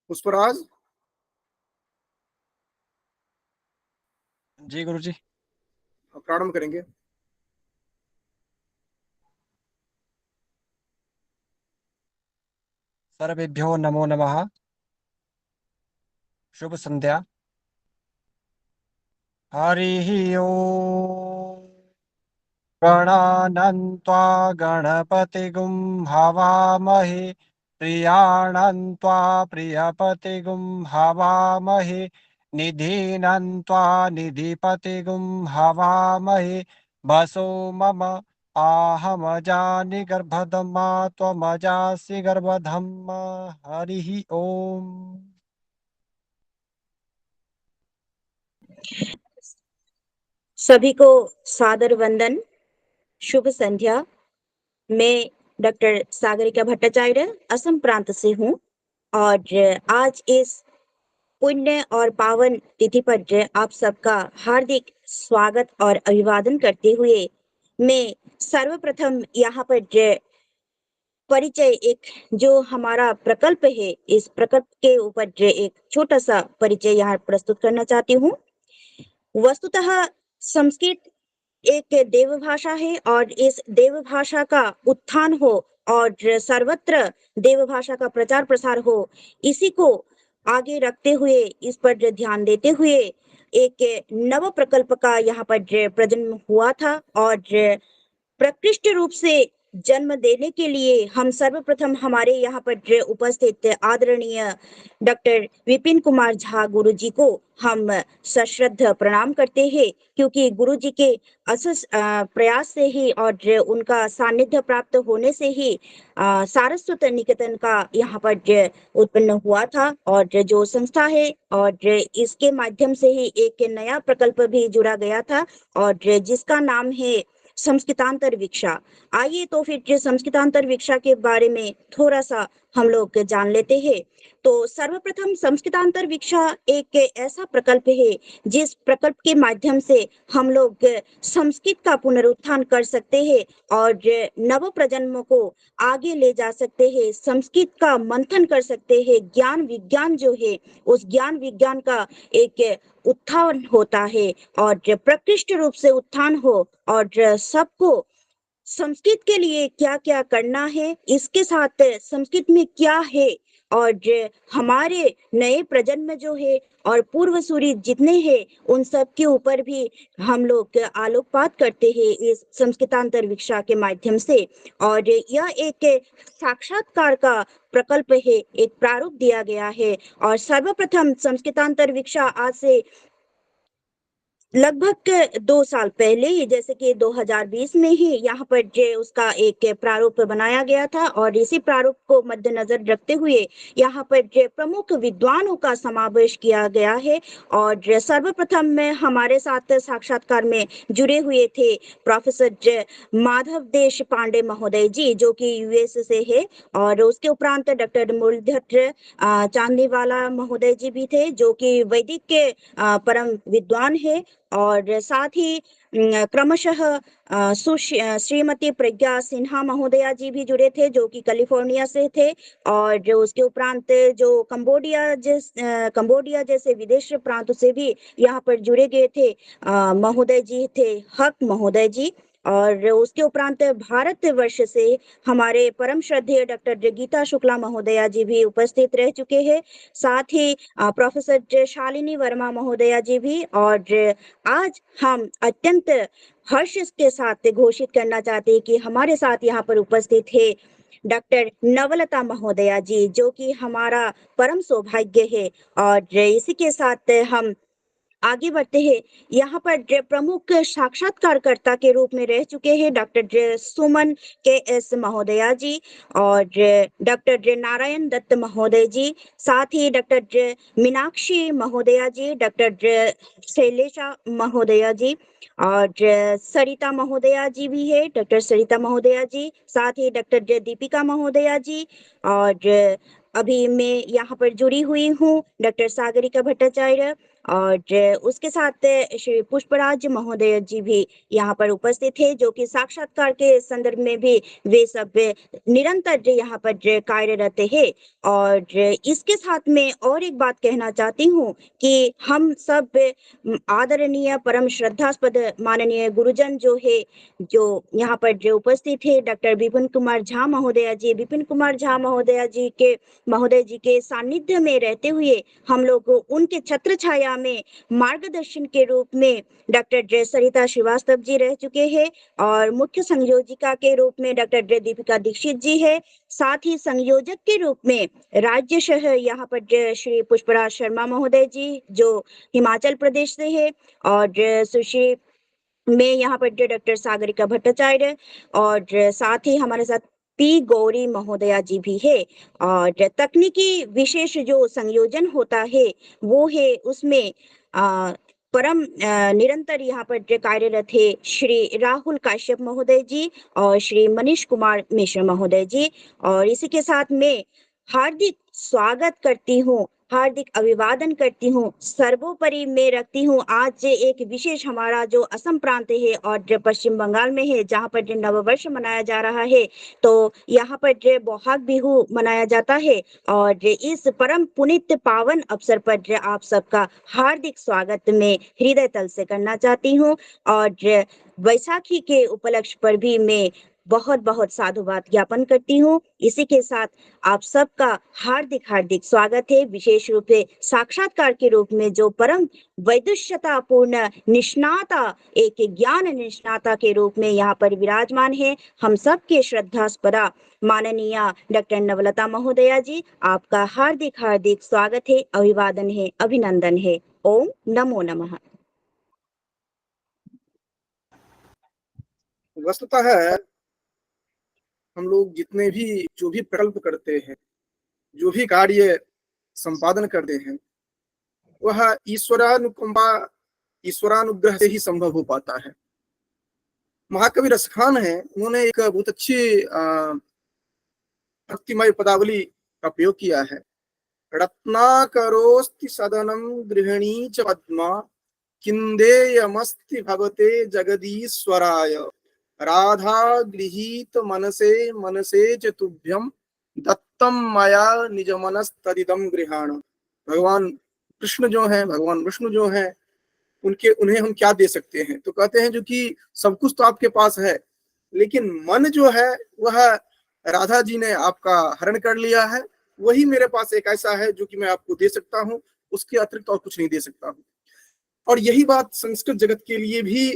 पुष्पराज। जी गुरुजी। प्रारंभ करेंगे। सर्वेभ्यो नमो नमः। शुभ संध्या। हरिः ओम्। गणानन्त्वा गणपतिगुं हवामहे, प्रियाणन्त्वा प्रियपतिगुं हवामहे, निधीनन्त्वा निधिपतिगुं हवामहे। वसो मम आहमजानि गर्भधमा त्वमजासि गर्भधम्मा। हरिः ओम्। सभी को सादर वंदन, शुभ संध्या। मैं डॉक्टर सागरिका भट्टाचार्य असम प्रांत से हूँ और आज इस पुण्य और पावन तिथि पर आप सबका हार्दिक स्वागत और अभिवादन करते हुए मैं सर्वप्रथम यहाँ पर परिचय एक जो हमारा प्रकल्प है, इस प्रकल्प के ऊपर एक छोटा सा परिचय यहाँ प्रस्तुत करना चाहती हूँ। वस्तुतः संस्कृत एक देव भाषा है और इस देव भाषा का उत्थान हो और सर्वत्र देव भाषा का प्रचार प्रसार हो, इसी को आगे रखते हुए, इस पर ध्यान देते हुए एक नव प्रकल्प का यहाँ पर प्रजन्म हुआ था और प्रकृष्ट रूप से जन्म देने के लिए हम सर्वप्रथम हमारे यहाँ पर उपस्थित आदरणीय डॉक्टर विपिन कुमार झा गुरु जी को हम सश्रद्ध प्रणाम करते हैं, क्योंकि गुरु जी के असस प्रयास से ही और उनका सानिध्य प्राप्त होने से ही सारस्वत निकेतन का यहाँ पर उत्पन्न हुआ था और जो संस्था है और इसके माध्यम से ही एक नया प्रकल्प भी जुड़ा गया था और जिसका नाम है संस्कृतांतर विक्षा। आइए तो फिर संस्कृतांतर विक्षा के बारे में थोड़ा सा हम लोग जान लेते हैं। तो सर्वप्रथम संस्कृतांतर विक्षा एक ऐसा प्रकल्प है जिस प्रकल्प के माध्यम से हम लोग संस्कृत का पुनरुत्थान कर सकते हैं और नव प्रजन्म को आगे ले जा सकते हैं, संस्कृत का मंथन कर सकते हैं, ज्ञान विज्ञान जो है उस ज्ञान विज्ञान का एक उत्थान होता है और प्रकृष्ट रूप से उत्थान हो और सबको संस्कृत के लिए क्या क्या करना है, इसके साथ संस्कृत में क्या है और हमारे नए प्रजन्म जो है और पूर्व सूरी जितने हैं उन सब के ऊपर भी हम लोग आलोकपात करते हैं इस संस्कृतांतर विक्षा के माध्यम से। और यह एक साक्षात्कार का प्रकल्प है, एक प्रारूप दिया गया है और सर्वप्रथम संस्कृतांतर विक्षा आज से लगभग 2 साल पहले ही, जैसे कि 2020 में ही यहाँ पर उसका एक प्रारूप बनाया गया था और इसी प्रारूप को मद्देनजर रखते हुए यहाँ पर प्रमुख विद्वानों का समावेश किया गया है और सर्वप्रथम में हमारे साथ साक्षात्कार में जुड़े हुए थे प्रोफेसर माधव देश पांडे महोदय जी, जो कि यूएस से है और उसके उपरांत डॉक्टर मुरलीधर चांदीवाला महोदय जी भी थे, जो कि वैदिक के परम विद्वान है और साथ ही क्रमशः श्रीमती प्रज्ञा सिन्हा महोदया जी भी जुड़े थे, जो कि कैलिफोर्निया से थे और उसके उपरांत जो कंबोडिया जैसे विदेश प्रांतों से भी यहाँ पर जुड़े गए थे महोदय जी थे, हक महोदय जी। और उसके उपरांत भारत वर्ष से हमारे परम श्रद्धेय डॉक्टर गीता शुक्ला महोदया जी भी उपस्थित रह चुके हैं, साथ ही प्रोफेसर शालिनी वर्मा महोदया जी भी। और आज हम अत्यंत हर्ष के साथ घोषित करना चाहते हैं कि हमारे साथ यहाँ पर उपस्थित है डॉक्टर नवलता महोदया जी, जो कि हमारा परम सौभाग्य है। और इसी के साथ हम आगे बढ़ते हैं। यहाँ पर प्रमुख साक्षात्कारकर्ता के रूप में रह चुके हैं डॉक्टर सुमन के एस महोदया जी और डॉक्टर नारायण दत्त महोदय जी, साथ ही डॉक्टर मीनाक्षी महोदया जी, डॉक्टर शैलेशा महोदया जी और सरिता महोदया जी भी है, डॉक्टर सरिता महोदया जी, साथ ही डॉक्टर दीपिका महोदया जी और अभी मैं यहाँ पर जुड़ी हुई हूँ डॉक्टर सागरिका भट्टाचार्य, और उसके साथ श्री पुष्पराज महोदय जी भी यहाँ पर उपस्थित है, जो कि साक्षात्कार के संदर्भ में भी वे सब निरंतर यहाँ पर कार्यरत है। और इसके साथ में और एक बात कहना चाहती हूँ कि हम सब आदरणीय परम श्रद्धास्पद माननीय गुरुजन जो है, जो यहाँ पर जो उपस्थित है, डॉक्टर विपिन कुमार झा महोदया जी, विपिन कुमार झा महोदय जी के सानिध्य में रहते हुए हम लोग उनके छत्र छाया में मार्गदर्शन के रूप में डॉक्टर सरिता श्रीवास्तव जी रह चुके हैं, और मुख्य संयोजिका के रूप में डॉक्टर दीपिका दीक्षित जी है। साथ ही संयोजक के रूप में राज्यशः यहाँ पर श्री पुष्पराज शर्मा महोदय जी, जो हिमाचल प्रदेश से है, और सुश्री मैं यहाँ पर डॉक्टर सागरिका भट्टाचार्य, और साथ ही हमारे साथ पी गौरी महोदया जी भी है। और तकनीकी विशेष जो संयोजन होता है वो है उसमें परम निरंतर यहाँ पर कार्यरत है श्री राहुल काश्यप महोदय जी और श्री मनीष कुमार मिश्र महोदय जी। और इसी के साथ मैं हार्दिक स्वागत करती हूँ, हार्दिक अभिवादन करती हूँ। सर्वोपरि मैं रखती हूँ आज एक विशेष हमारा जो असम प्रांत है और जो पश्चिम बंगाल में है, जहाँ पर नववर्ष मनाया जा रहा है, तो यहाँ पर बोहाग बिहू मनाया जाता है। और इस परम पुनीत पावन अवसर पर आप सबका हार्दिक स्वागत मैं हृदय तल से करना चाहती हूँ। और वैसाखी के उपलक्ष्य पर भी मैं बहुत बहुत साधुवाद ज्ञापन करती हूँ। इसी के साथ आप सबका हार्दिक हार्दिक स्वागत है। विशेष रूप से साक्षात्कार के रूप में जो परम वैदुष्यता पूर्ण निष्णाता, एक ज्ञान निष्णाता के रूप में यहाँ पर विराजमान है, हम सबके श्रद्धास्पदा माननीय डॉक्टर नवलता महोदया जी, आपका हार्दिक हार्दिक स्वागत है, अभिवादन है, अभिनंदन है। ओम नमो नमः। वस्तुतः है हम लोग जितने भी जो भी प्रकल्प करते हैं, जो भी कार्य संपादन करते हैं, वह ईश्वरानुकंपा, ईश्वरानुग्रह से ही संभव हो पाता है। महाकवि रसखान है, उन्होंने एक बहुत अच्छी भक्तिमय पदावली का प्रयोग किया है। रत्नाकरोस्ति सदनम गृहिणी च पद्मा, किंदेयमस्ति भवते जगदीश्वराय, राधा गृहीत मनसे मनसे च तुभ्यम, दत्तम मया निज मनस तदिदम गृहाण। भगवान कृष्ण जो है, भगवान विष्णु जो है, उन्हें हम क्या दे सकते हैं? तो कहते हैं जो कि सब कुछ तो आपके पास है, लेकिन मन जो है वह राधा जी ने आपका हरण कर लिया है। वही मेरे पास एक ऐसा है जो कि मैं आपको दे सकता हूँ, उसके अतिरिक्त और कुछ नहीं दे सकता हूँ। और यही बात संस्कृत जगत के लिए भी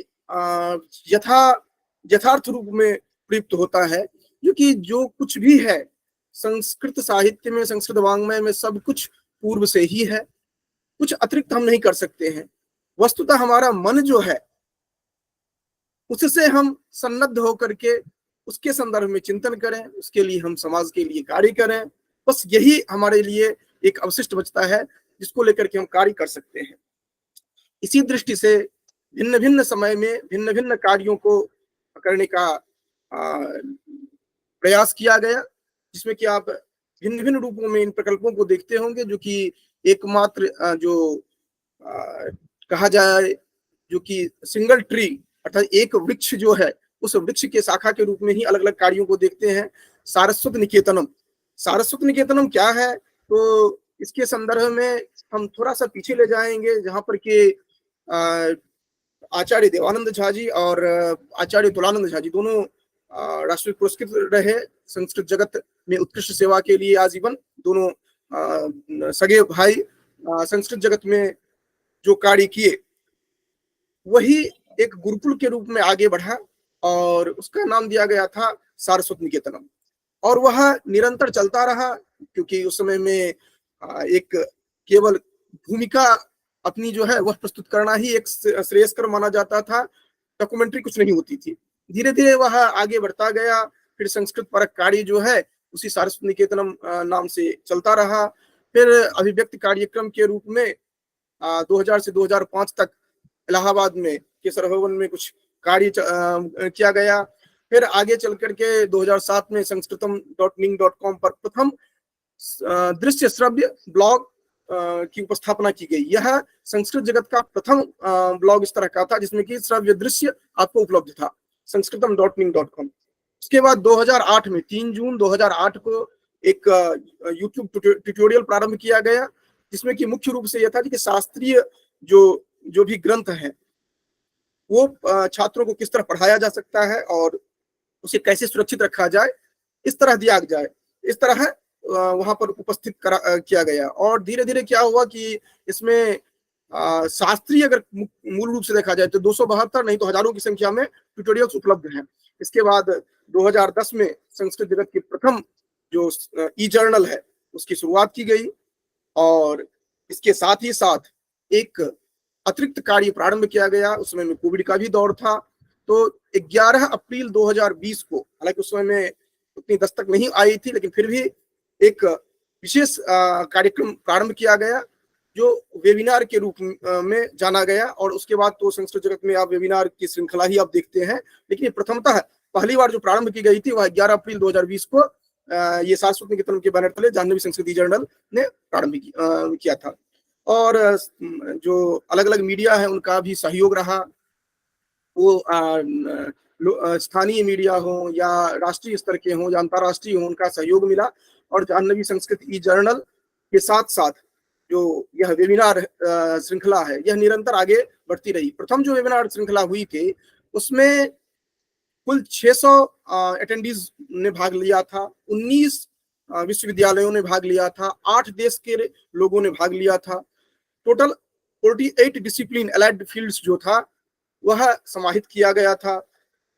यथार्थ रूप में प्रयुक्त होता है, जो कि जो कुछ भी है संस्कृत साहित्य में, संस्कृत वाङ्मय में, सब कुछ पूर्व से ही है, कुछ अतिरिक्त हम नहीं कर सकते हैं। वस्तुतः हमारा मन जो है, उससे हम सन्नद्ध होकर के उसके संदर्भ में चिंतन करें, उसके लिए हम समाज के लिए कार्य करें, बस यही हमारे लिए एक अवशिष्ट बचता है जिसको लेकर के हम कार्य कर सकते हैं। इसी दृष्टि से भिन्न भिन्न समय में भिन्न भिन्न कार्यों को करने का प्रयास किया गया, जिसमें कि आप भिन्न भिन्न रूपों में इन प्रकल्पों को देखते होंगे, जो कि एकमात्र जो कहा जाए, जो कि सिंगल ट्री अर्थात एक वृक्ष जो है, उस वृक्ष के शाखा के रूप में ही अलग अलग कार्यों को देखते हैं। सारस्वत निकेतनम, सारस्वत निकेतनम क्या है? तो इसके संदर्भ में हम थोड़ा सा पीछे ले जाएंगे, जहां पर कि आचार्य देवानंद झा जी और आचार्य तुलानंद झा जी दोनों राष्ट्रीय पुरस्कृत रहे संस्कृत जगत में उत्कृष्ट सेवा के लिए आजीवन। दोनों सगे भाई संस्कृत जगत में जो कार्य किए, वही एक गुरुकुल के रूप में आगे बढ़ा और उसका नाम दिया गया था सारस्वत निकेतनम। और वह निरंतर चलता रहा, क्योंकि उस समय में एक केवल भूमिका अपनी जो है वह प्रस्तुत करना ही एक श्रेयस्कर माना जाता था, डॉक्यूमेंट्री कुछ नहीं होती थी। धीरे धीरे वह आगे बढ़ता गया, फिर संस्कृत परक कार्य जो है उसी सारस्वत निकेतनम नाम से चलता रहा। फिर अभिव्यक्ति कार्यक्रम के रूप में 2000 से 2005 तक इलाहाबाद में केसर भवन में कुछ कार्य किया गया। फिर आगे चल करके 2007 में संस्कृतम.ning.com पर प्रथम दृश्य श्रव्य ब्लॉग की उपस्थापना की गई। यह संस्कृत जगत का प्रथम ब्लॉग इस तरह का था जिसमें कि श्रव्य दृश्य आपको उपलब्ध था, sanskritam.ning.com। उसके बाद 2008 में 3 जून 2008 को एक यूट्यूब ट्यूटोरियल प्रारंभ किया गया, जिसमें कि मुख्य रूप से यह था कि शास्त्रीय जो भी ग्रंथ है वो छात्रों को किस तरह पढ़ाया जा सकता है और उसे कैसे सुरक्षित रखा जाए, इस तरह दिया जाए, इस तरह वहां पर उपस्थित किया गया। और धीरे धीरे क्या हुआ कि इसमें शास्त्रीय अगर मूल रूप से देखा जाए तो 272 नहीं तो हजारों की संख्या में ट्यूटोरियल्स उपलब्ध हैं। इसके बाद 2010 में संस्कृत जगत की प्रथम जो ई जर्नल है उसकी शुरुआत की गई और इसके साथ ही साथ एक अतिरिक्त कार्य प्रारंभ किया गया। उस समय में कोविड का भी दौर था, तो 11 अप्रैल 2020 को, हालांकि उस समय में उतनी दस्तक नहीं आई थी, लेकिन फिर भी एक विशेष कार्यक्रम प्रारंभ किया गया जो वेबिनार के रूप में जाना गया। और उसके बाद तो संस्कृत जगत में आप वेबिनार की श्रृंखला ही आप देखते हैं, लेकिन प्रथमतः पहली बार जो प्रारंभ की गई थी वह 11 अप्रैल 2020 को ये सारस्वत निकेतन के बैनर तले जाह्नवी संस्कृति जर्नल ने प्रारंभ किया था। और जो अलग अलग मीडिया है उनका भी सहयोग रहा, वो स्थानीय मीडिया हो या राष्ट्रीय स्तर के हो या अंतर्राष्ट्रीय हो, उनका सहयोग मिला। और जाह्नवी संस्कृत ई जर्नल के साथ साथ जो यह वेबिनार श्रृंखला है यह निरंतर आगे बढ़ती रही। प्रथम जो वेबिनार श्रृंखला हुई थी उसमें कुल 600 अटेंडीज ने भाग लिया था, 19 विश्वविद्यालयों ने भाग लिया था, 8 देश के लोगों ने भाग लिया था। टोटल 48 डिसिप्लिन एलाइड फील्ड्स जो था वह समाहित किया गया था।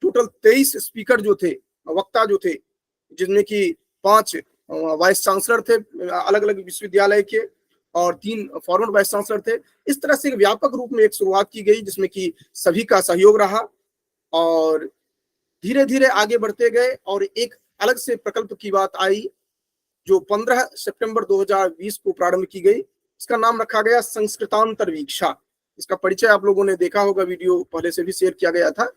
टोटल 23 स्पीकर जो थे, वक्ता जो थे, जिनमें कि 5 वाइस चांसलर थे अलग अलग विश्वविद्यालय के और 3 फॉरवर्ड वाइस चांसलर थे। इस तरह से व्यापक रूप में एक शुरुआत की गई जिसमें कि सभी का सहयोग रहा और धीरे धीरे आगे बढ़ते गए। और एक अलग से प्रकल्प की बात आई जो 15 सितंबर 2020 को प्रारंभ की गई। इसका नाम रखा गया संस्कृतांतरवीक्षा। इसका परिचय आप लोगों ने देखा होगा, वीडियो पहले से भी शेयर किया गया था।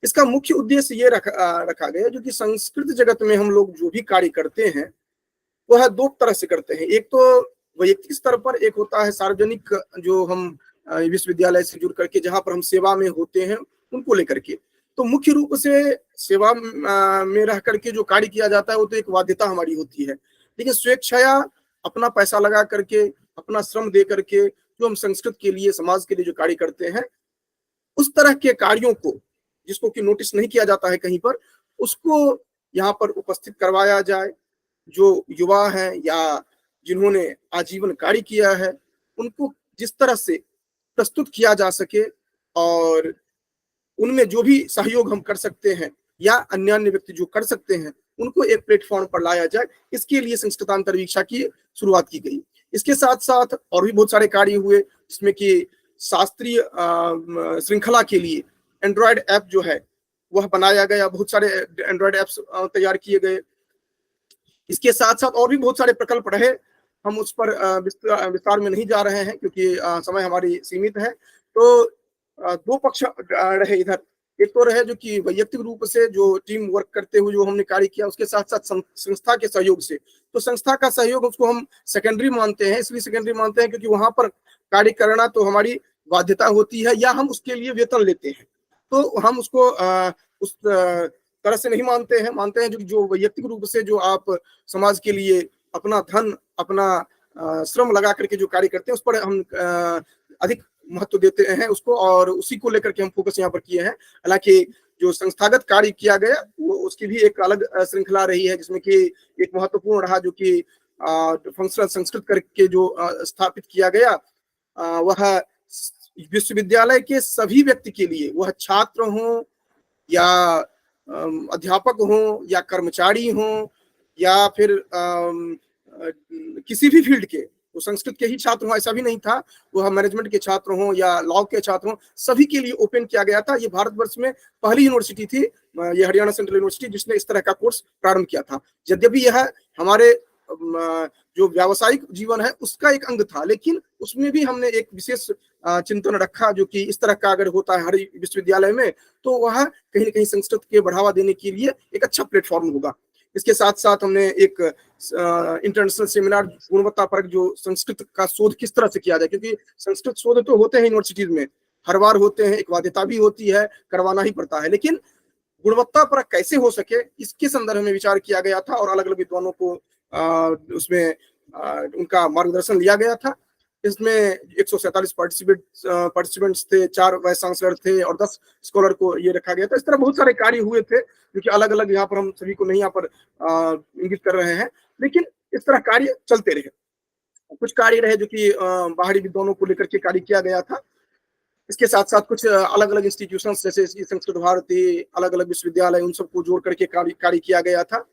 इसका मुख्य उद्देश्य ये रखा गया जो कि संस्कृत जगत में हम लोग जो भी कार्य करते हैं वह 2 तरह से करते हैं। एक तो वैयक्तिक स्तर पर, एक होता है सार्वजनिक, जो हम विश्वविद्यालय से जुड़ करके जहां पर हम सेवा में होते हैं उनको लेकर के। तो मुख्य रूप से सेवा में रह करके जो कार्य किया जाता है वो तो एक बाध्यता हमारी होती है, लेकिन स्वेच्छया अपना पैसा लगा करके, अपना श्रम दे करके जो हम संस्कृत के लिए, समाज के लिए जो कार्य करते हैं, उस तरह के कार्यों को जिसको कि नोटिस नहीं किया जाता है कहीं पर, उसको यहाँ पर उपस्थित करवाया जाए। जो युवा हैं या जिन्होंने आजीवन कार्य किया है उनको जिस तरह से प्रस्तुत किया जा सके और उनमें जो भी सहयोग हम कर सकते हैं या अन्य व्यक्ति जो कर सकते हैं उनको एक प्लेटफॉर्म पर लाया जाए, इसके लिए संस्कृतांतरवीक्षा की शुरुआत की गई। इसके साथ साथ और भी बहुत सारे कार्य हुए जिसमें कि शास्त्रीय श्रृंखला के लिए एंड्रॉयड ऐप जो है वह बनाया गया, बहुत सारे एंड्रॉयड ऐप्स तैयार किए गए। इसके साथ साथ और भी बहुत सारे प्रकल्प रहे, हम उस पर विस्तार में नहीं जा रहे हैं क्योंकि समय हमारी सीमित है। तो 2 पक्ष रहे इधर, एक तो रहे जो कि वैयक्तिक रूप से जो टीम वर्क करते हुए जो हमने कार्य किया, उसके साथ साथ संस्था के सहयोग से। तो संस्था का सहयोग उसको हम सेकेंडरी मानते हैं, इसलिए सेकेंडरी मानते हैं क्योंकि वहां पर कार्य करना तो हमारी बाध्यता होती है या हम उसके लिए वेतन लेते हैं, तो हम उसको उस तरह से नहीं मानते हैं। मानते हैं जो वैयक्तिक रूप से जो आप समाज के लिए अपना धन, अपना श्रम लगा करके जो कार्य करते हैं उस पर हम अधिक महत्व देते हैं उसको, और उसी को लेकर के हम फोकस यहाँ पर किए हैं। हालांकि जो संस्थागत कार्य किया गया वो उसकी भी एक अलग श्रृंखला रही है जिसमें कि एक महत्वपूर्ण रहा जो कि फंक्शनल संस्कृत करके जो स्थापित किया गया, वह विश्वविद्यालय के सभी व्यक्ति के लिए, वह छात्र हों या अध्यापक हों या कर्मचारी हों या फिर किसी भी फील्ड के, वो संस्कृत के ही छात्र हों ऐसा भी नहीं था, वह मैनेजमेंट के छात्र हों या लॉ के छात्र हों, सभी के लिए ओपन किया गया था। ये भारतवर्ष में पहली यूनिवर्सिटी थी, ये हरियाणा सेंट्रल यूनिवर्सिटी, जिसने इस तरह का कोर्स प्रारंभ किया था। यद्यपि यह हमारे जो व्यावसायिक जीवन है उसका एक अंग था, लेकिन उसमें भी हमने एक विशेष चिंतन रखा जो कि इस तरह का अगर होता है हर विश्वविद्यालय में तो वह कहीं न कहीं संस्कृत के बढ़ावा देने के लिए एक अच्छा प्लेटफॉर्म होगा। इसके साथ साथ हमने एक इंटरनेशनल सेमिनार गुणवत्ता पर जो संस्कृत का शोध किस तरह से किया जाए, क्योंकि संस्कृत शोध तो होते हैं यूनिवर्सिटीज में, हर बार होते हैं, एक बाध्यता भी होती है, करवाना ही पड़ता है, लेकिन गुणवत्ता पर कैसे हो सके इसके संदर्भ में विचार किया गया था और अलग अलग विद्वानों को उसमें उनका मार्गदर्शन लिया गया था। इसमें 147 पार्टिसिपेंट्स थे, 4 वाइस चांसलर थे और 10 स्कॉलर को ये रखा गया था। इस तरह बहुत सारे कार्य हुए थे जो कि अलग अलग यहाँ पर हम सभी को नहीं यहाँ पर इंगित कर रहे हैं, लेकिन इस तरह कार्य चलते रहे। कुछ कार्य रहे जो कि बाहरी विद्वानों को लेकर के कार्य किया गया था। इसके साथ साथ कुछ अलग अलग इंस्टीट्यूशंस जैसे संस्कृत भारती, अलग अलग विश्वविद्यालय, उन सबको जोड़ करके कार्य किया गया था।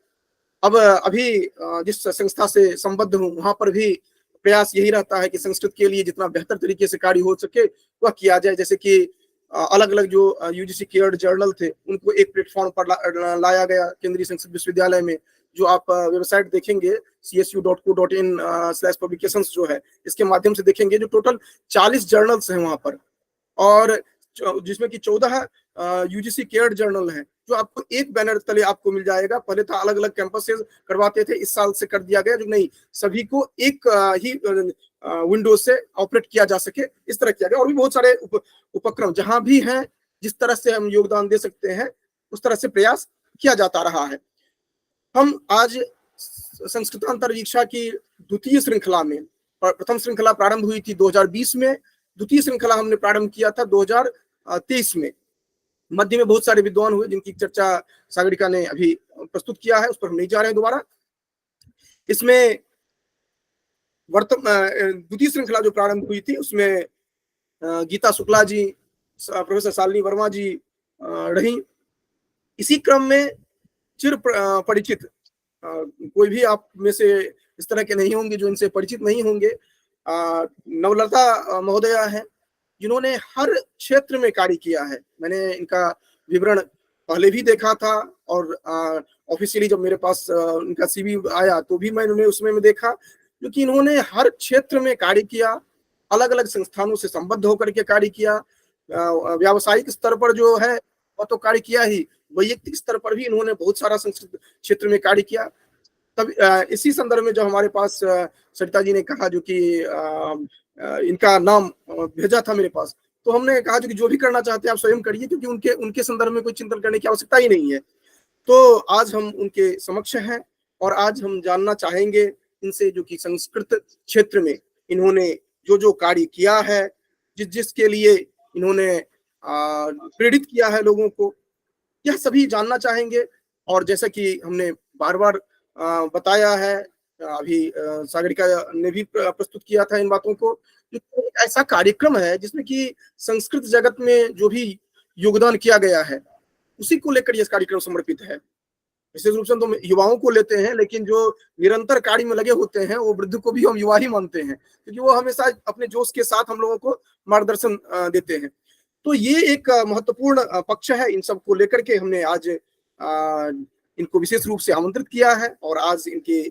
अब अभी जिस संस्था से संबद्ध हूँ वहां पर भी प्रयास यही रहता है कि संस्कृत के लिए जितना बेहतर तरीके से कार्य हो सके वह किया जाए। जैसे कि अलग अलग जो यूजीसी केयर्ड जर्नल थे उनको एक प्लेटफॉर्म पर लाया गया केंद्रीय संस्कृत विश्वविद्यालय में, जो आप वेबसाइट देखेंगे csu.co.in/publications जो है, इसके माध्यम से देखेंगे जो टोटल 40 जर्नल्स हैं वहां पर, और जिसमें कि 14 यूजीसी केयर्ड जर्नल हैं जो आपको एक बैनर तले आपको मिल जाएगा। पहले था अलग अलग कैंपस से करवाते थे, इस साल से कर दिया गया जो नहीं, सभी को एक ही विंडोज से ऑपरेट किया जा सके, इस तरह किया गया। और भी बहुत सारे उपक्रम जहां भी हैं, जिस तरह से हम योगदान दे सकते हैं उस तरह से प्रयास किया जाता रहा है। हम आज संस्कृतांतर दीक्षा की द्वितीय श्रृंखला में, प्रथम श्रृंखला प्रारंभ हुई थी 2020 में, द्वितीय श्रृंखला हमने प्रारंभ किया था 2023 में। मध्य में बहुत सारे विद्वान हुए जिनकी चर्चा सागरिका ने अभी प्रस्तुत किया है, उस पर हम नहीं जा रहे हैं दोबारा। इसमें द्वितीय श्रृंखला जो प्रारंभ हुई थी उसमें गीता शुक्ला जी, प्रोफेसर शालिनी वर्मा जी रही। इसी क्रम में चिर परिचित कोई भी आप में से इस तरह के नहीं होंगे जो इनसे परिचित नहीं होंगे, नवलता महोदया है जिन्होंने हर क्षेत्र में कार्य किया है। मैंने इनका विवरण पहले भी देखा था और ऑफिशियली जब मेरे पास इनका सीवी आया तो भी मैंने उसमें देखा, क्योंकि इन्होंने हर क्षेत्र में कार्य किया, अलग अलग संस्थानों से संबद्ध होकर के कार्य किया। व्यावसायिक स्तर पर जो है वह तो कार्य किया ही, वैयक्तिक स्तर पर भी इन्होंने बहुत सारा संस्कृत क्षेत्र में कार्य किया। तब इसी संदर्भ में जब हमारे पास सरिता जी ने कहा जो कि इनका नाम भेजा था मेरे पास, तो हमने कहा जो कि जो भी करना चाहते हैं आप स्वयं करिए, क्योंकि उनके संदर्भ में कोई चिंतन करने की आवश्यकता ही नहीं है। तो आज हम उनके समक्ष हैं और आज हम जानना चाहेंगे इनसे जो कि संस्कृत क्षेत्र में इन्होंने जो जो कार्य किया है, जिसके लिए इन्होंने प्रेरित किया है लोगों को, यह सभी जानना चाहेंगे। और जैसा कि हमने बार बार बताया है, अभी सागरिका ने भी प्रस्तुत किया था इन बातों को, एक ऐसा कार्यक्रम है जिसमें कि संस्कृत जगत में जो भी योगदान किया गया है उसी को लेकर यह कार्यक्रम समर्पित है। विशेष रूप से तो युवाओं को लेते हैं, लेकिन जो निरंतर कार्य में लगे होते हैं वो वृद्ध को भी हम युवा ही मानते हैं, क्योंकि वो हमेशा अपने जोश के साथ हम लोगों को मार्गदर्शन देते हैं। तो ये एक महत्वपूर्ण पक्ष है। इन सब को लेकर के हमने आज इनको विशेष रूप से आमंत्रित किया है और आज इनके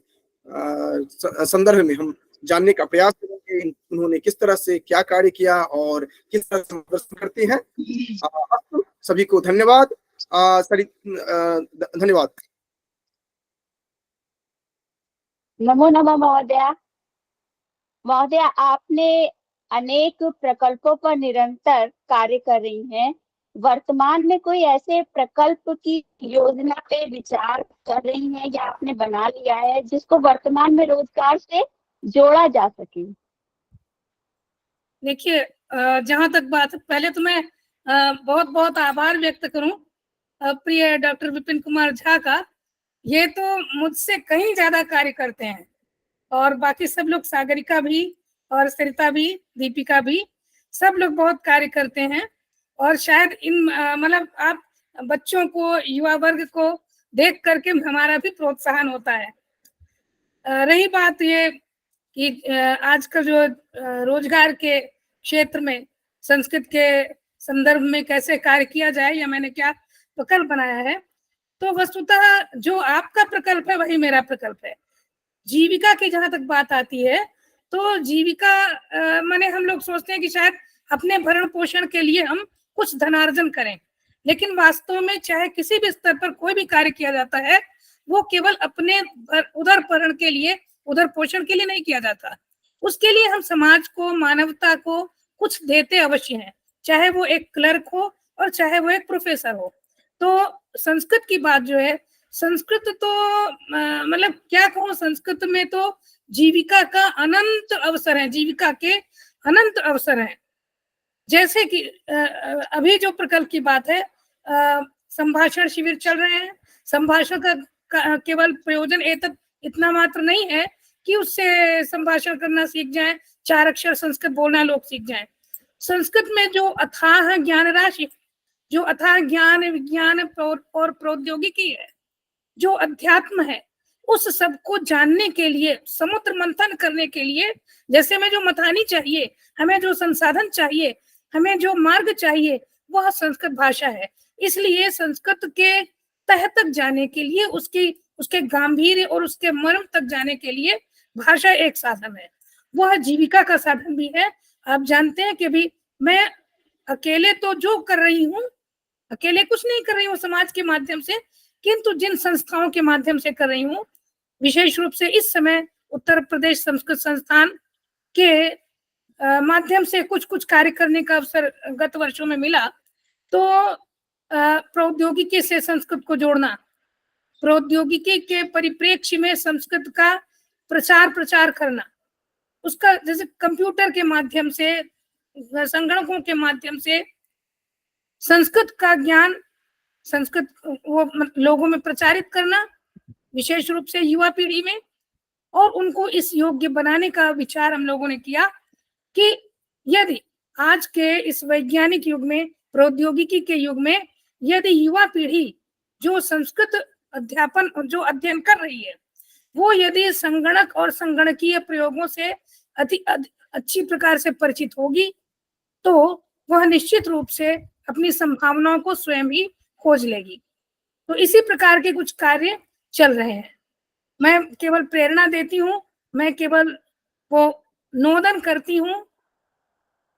संदर्भ में हम जानने का प्रयास करेंगे उन्होंने किस तरह से क्या कार्य किया और किस तरह से प्रदर्शन करते हैं। सभी को धन्यवाद। धन्यवाद। नमो नमः महोदया। महोदया, आपने अनेक प्रकल्पों पर निरंतर कार्य कर रही हैं। वर्तमान में कोई ऐसे प्रकल्प की योजना पे विचार कर रही हैं या आपने बना लिया है जिसको वर्तमान में रोजगार से जोड़ा जा सके? देखिए, जहां तक बात, पहले तो मैं बहुत बहुत आभार व्यक्त करूं प्रिय डॉक्टर विपिन कुमार झा का। ये तो मुझसे कहीं ज्यादा कार्य करते हैं और बाकी सब लोग, सागरिका भी और सरिता भी, दीपिका भी, सब लोग बहुत कार्य करते हैं। और शायद इन मतलब आप बच्चों को, युवा वर्ग को देख करके हमारा भी प्रोत्साहन होता है। रही बात ये कि आजकल जो रोजगार के क्षेत्र में संस्कृत के संदर्भ में कैसे कार्य किया जाए या मैंने क्या प्रकल्प बनाया है, तो वस्तुतः जो आपका प्रकल्प है वही मेरा प्रकल्प है। जीविका की जहां तक बात आती है तो जीविका माने हम लोग सोचते हैं कि शायद अपने भरण पोषण के लिए हम कुछ धनार्जन करें, लेकिन वास्तव में चाहे किसी भी स्तर पर कोई भी कार्य किया जाता है वो केवल अपने उदर भरण के लिए, उदर पोषण के लिए नहीं किया जाता। उसके लिए हम समाज को, मानवता को कुछ देते अवश्य हैं, चाहे वो एक क्लर्क हो और चाहे वो एक प्रोफेसर हो। तो संस्कृत की बात जो है, संस्कृत तो मतलब क्या कहूँ, संस्कृत में तो जीविका का अनंत अवसर है, जीविका के अनंत अवसर हैं। जैसे कि अभी जो प्रकल्प की बात है, संभाषण शिविर चल रहे हैं। संभाषण का केवल प्रयोजन इतना मात्र नहीं है कि उससे संभाषण करना सीख जाएं, 4 अक्षर संस्कृत बोलना लोग सीख जाएं। संस्कृत में जो अथाह ज्ञान राशि, जो अथाह ज्ञान, विज्ञान और प्रौद्योगिकी है, जो अध्यात्म है, उस सब को जानने के लिए, समुद्र मंथन करने के लिए, जैसे हमें जो मथानी चाहिए, हमें जो संसाधन चाहिए, हमें जो मार्ग चाहिए, वह संस्कृत भाषा है। इसलिए संस्कृत के तह तक जाने के लिए, उसके गांभीर्य और उसके मर्म तक जाने के लिए भाषा एक साधन है, वह जीविका का साधन भी है। आप जानते हैं कि अभी मैं अकेले तो जो कर रही हूँ, अकेले कुछ नहीं कर रही हूँ समाज के माध्यम से, किंतु जिन संस्थाओं के माध्यम से कर रही हूँ, विशेष रूप से इस समय उत्तर प्रदेश संस्कृत संस्थान के माध्यम से कुछ कार्य करने का अवसर गत वर्षों में मिला। तो प्रौद्योगिकी से संस्कृत को जोड़ना, प्रौद्योगिकी के परिप्रेक्ष्य में संस्कृत का प्रचार करना, उसका जैसे कंप्यूटर के माध्यम से, संगणकों के माध्यम से संस्कृत का ज्ञान, संस्कृत वो लोगों में प्रचारित करना, विशेष रूप से युवा पीढ़ी में, और उनको इस योग्य बनाने का विचार हम लोगों ने किया कि यदि आज के इस वैज्ञानिक युग में, प्रौद्योगिकी के युग में, यदि युवा पीढ़ी जो संस्कृत अध्यापन, जो अध्ययन कर रही है, वो यदि संगणक और संगणकीय प्रयोगों से अच्छी प्रकार से परिचित होगी, तो वह निश्चित रूप से अपनी संभावनाओं को स्वयं ही खोज लेगी। तो इसी प्रकार के कुछ कार्य चल रहे हैं। मैं केवल प्रेरणा देती हूँ, मैं केवल वो नोदन करती हूँ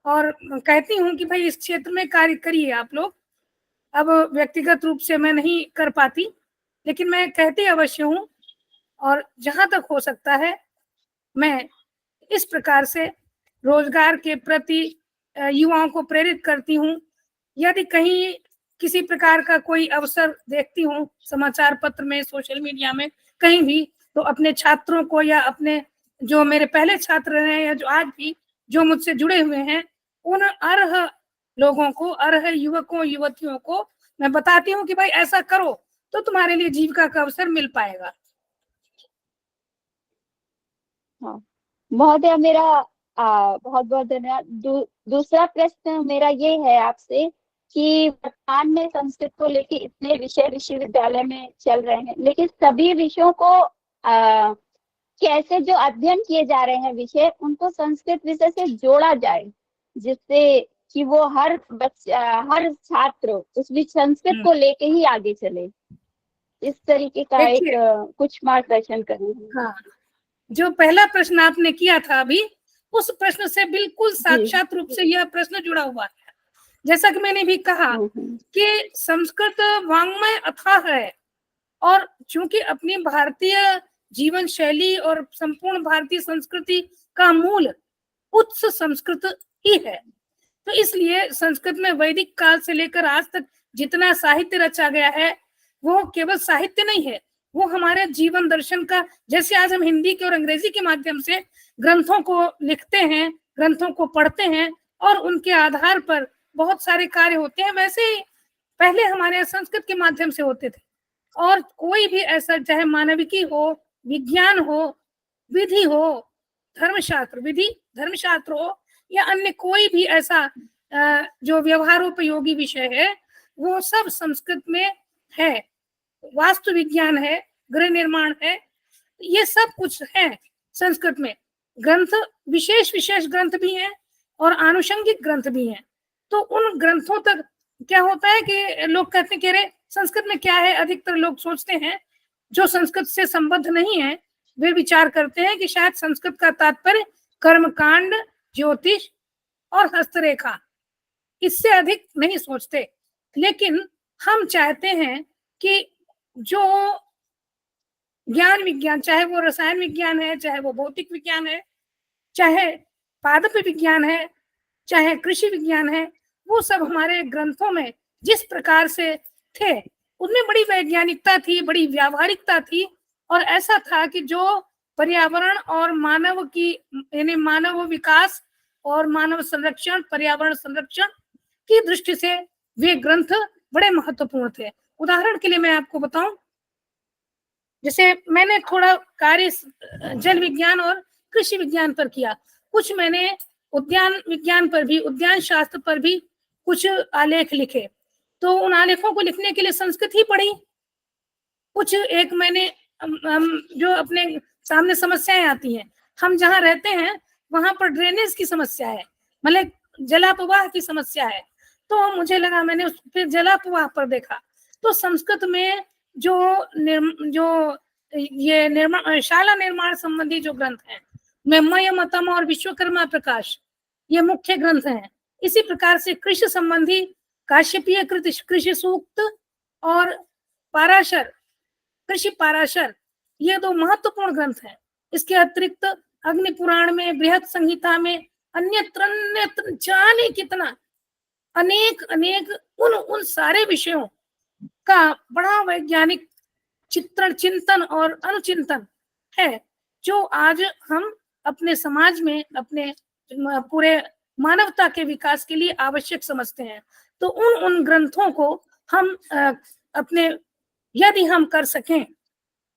और कहती हूँ कि भाई इस क्षेत्र में कार्य करिए आप लोग। अब व्यक्तिगत रूप से मैं नहीं कर पाती, लेकिन मैं कहती अवश्य हूँ, और जहां तक हो सकता है मैं इस प्रकार से रोजगार के प्रति युवाओं को प्रेरित करती हूँ। यदि कहीं किसी प्रकार का कोई अवसर देखती हूँ, समाचार पत्र में, सोशल मीडिया में, कहीं भी, तो अपने छात्रों को या अपने जो मेरे पहले छात्र रहे या जो आज भी जो मुझसे जुड़े हुए हैं, उन अर्ह लोगों को, अर्ह युवकों युवतियों को मैं बताती हूँ कि भाई ऐसा करो तो तुम्हारे लिए जीविका का अवसर मिल पाएगा। हाँ महोदय, मेरा बहुत बहुत धन्यवाद। दूसरा प्रश्न मेरा ये है आपसे कि वर्तमान में संस्कृत को लेके इतने विषय विश्वविद्यालय में चल रहे हैं, लेकिन सभी विषयों को कैसे जो अध्ययन किए जा रहे हैं विषय, उनको संस्कृत विषय से जोड़ा जाए, जिससे कि वो हर छात्र उस संस्कृत को लेके ही आगे चले। इस तरीके का एक कुछ मार्गदर्शन करें। हाँ, जो पहला प्रश्न आपने किया था अभी, उस प्रश्न से बिल्कुल साक्षात रूप से यह प्रश्न जुड़ा हुआ है। जैसा कि मैंने भी कहा कि संस्कृत वाङ्मय अथाह है, और चूंकि अपनी भारतीय जीवन शैली और संपूर्ण भारतीय संस्कृति का मूल उच्च संस्कृत ही है, तो इसलिए संस्कृत में वैदिक काल से लेकर आज तक जितना साहित्य रचा गया है, वो केवल साहित्य नहीं है, वो हमारे जीवन दर्शन का, जैसे आज हम हिंदी के और अंग्रेजी के माध्यम से ग्रंथों को लिखते हैं, ग्रंथों को पढ़ते हैं और उनके आधार पर बहुत सारे कार्य होते हैं, वैसे ही पहले हमारे संस्कृत के माध्यम से होते थे। और कोई भी ऐसा, चाहे मानविकी हो, विज्ञान हो, विधि हो, धर्मशास्त्र, विधि धर्मशास्त्र हो, या अन्य कोई भी ऐसा जो व्यवहारोपयोगी विषय है, वो सब संस्कृत में है। वास्तु विज्ञान है, गृह निर्माण है, ये सब कुछ है संस्कृत में। ग्रंथ, विशेष ग्रंथ भी हैं और आनुषंगिक ग्रंथ भी हैं। तो उन ग्रंथों तक क्या होता है कि लोग कहते हैं कि अरे संस्कृत में क्या है, अधिकतर लोग सोचते हैं, जो संस्कृत से संबद्ध नहीं है वे विचार करते हैं कि शायद संस्कृत का तात्पर्य कर्मकांड, ज्योतिष और हस्तरेखा, इससे अधिक नहीं सोचते। लेकिन हम चाहते हैं कि जो ज्ञान विज्ञान, चाहे वो रसायन विज्ञान है, चाहे वो भौतिक विज्ञान है, चाहे पादप विज्ञान है, चाहे कृषि विज्ञान है, वो सब हमारे ग्रंथों में जिस प्रकार से थे उनमें बड़ी वैज्ञानिकता थी, बड़ी व्यावहारिकता थी, और ऐसा था कि जो पर्यावरण और मानव की, यानी मानव विकास और मानव संरक्षण, पर्यावरण संरक्षण की दृष्टि से वे ग्रंथ बड़े महत्वपूर्ण थे। उदाहरण के लिए मैं आपको बताऊं, जैसे मैंने थोड़ा कार्य जल विज्ञान और कृषि विज्ञान पर किया, कुछ मैंने उद्यान विज्ञान पर भी, उद्यान शास्त्र पर भी कुछ आलेख लिखे, तो उन आलेखों को लिखने के लिए संस्कृत ही पढ़ी। कुछ एक मैंने हम जो अपने सामने समस्याएं आती हैं, हम जहाँ रहते हैं वहां पर ड्रेनेज की समस्या है, मतलब जलापवाह की समस्या है, तो मुझे लगा, मैंने फिर जलापवाह पर देखा, तो संस्कृत में जो ये निर्माण, शाला निर्माण संबंधी जो ग्रंथ हैं, मय मतम और विश्वकर्मा प्रकाश, ये मुख्य ग्रंथ हैं। इसी प्रकार से कृषि संबंधी काश्यपीय कृत कृषि सूक्त और पाराशर, कृषि पाराशर, ये दो महत्वपूर्ण ग्रंथ हैं। इसके अतिरिक्त अग्नि पुराण में, बृहत संहिता में, अन्यत्र जाने कितना अनेक अनेक उन सारे विषयों का बड़ा वैज्ञानिक चित्रण, चिंतन और अनुचिंतन है, जो आज हम अपने समाज में, अपने पूरे मानवता के विकास के लिए आवश्यक समझते हैं। तो उन ग्रंथों को हम अपने, यदि हम कर सकें,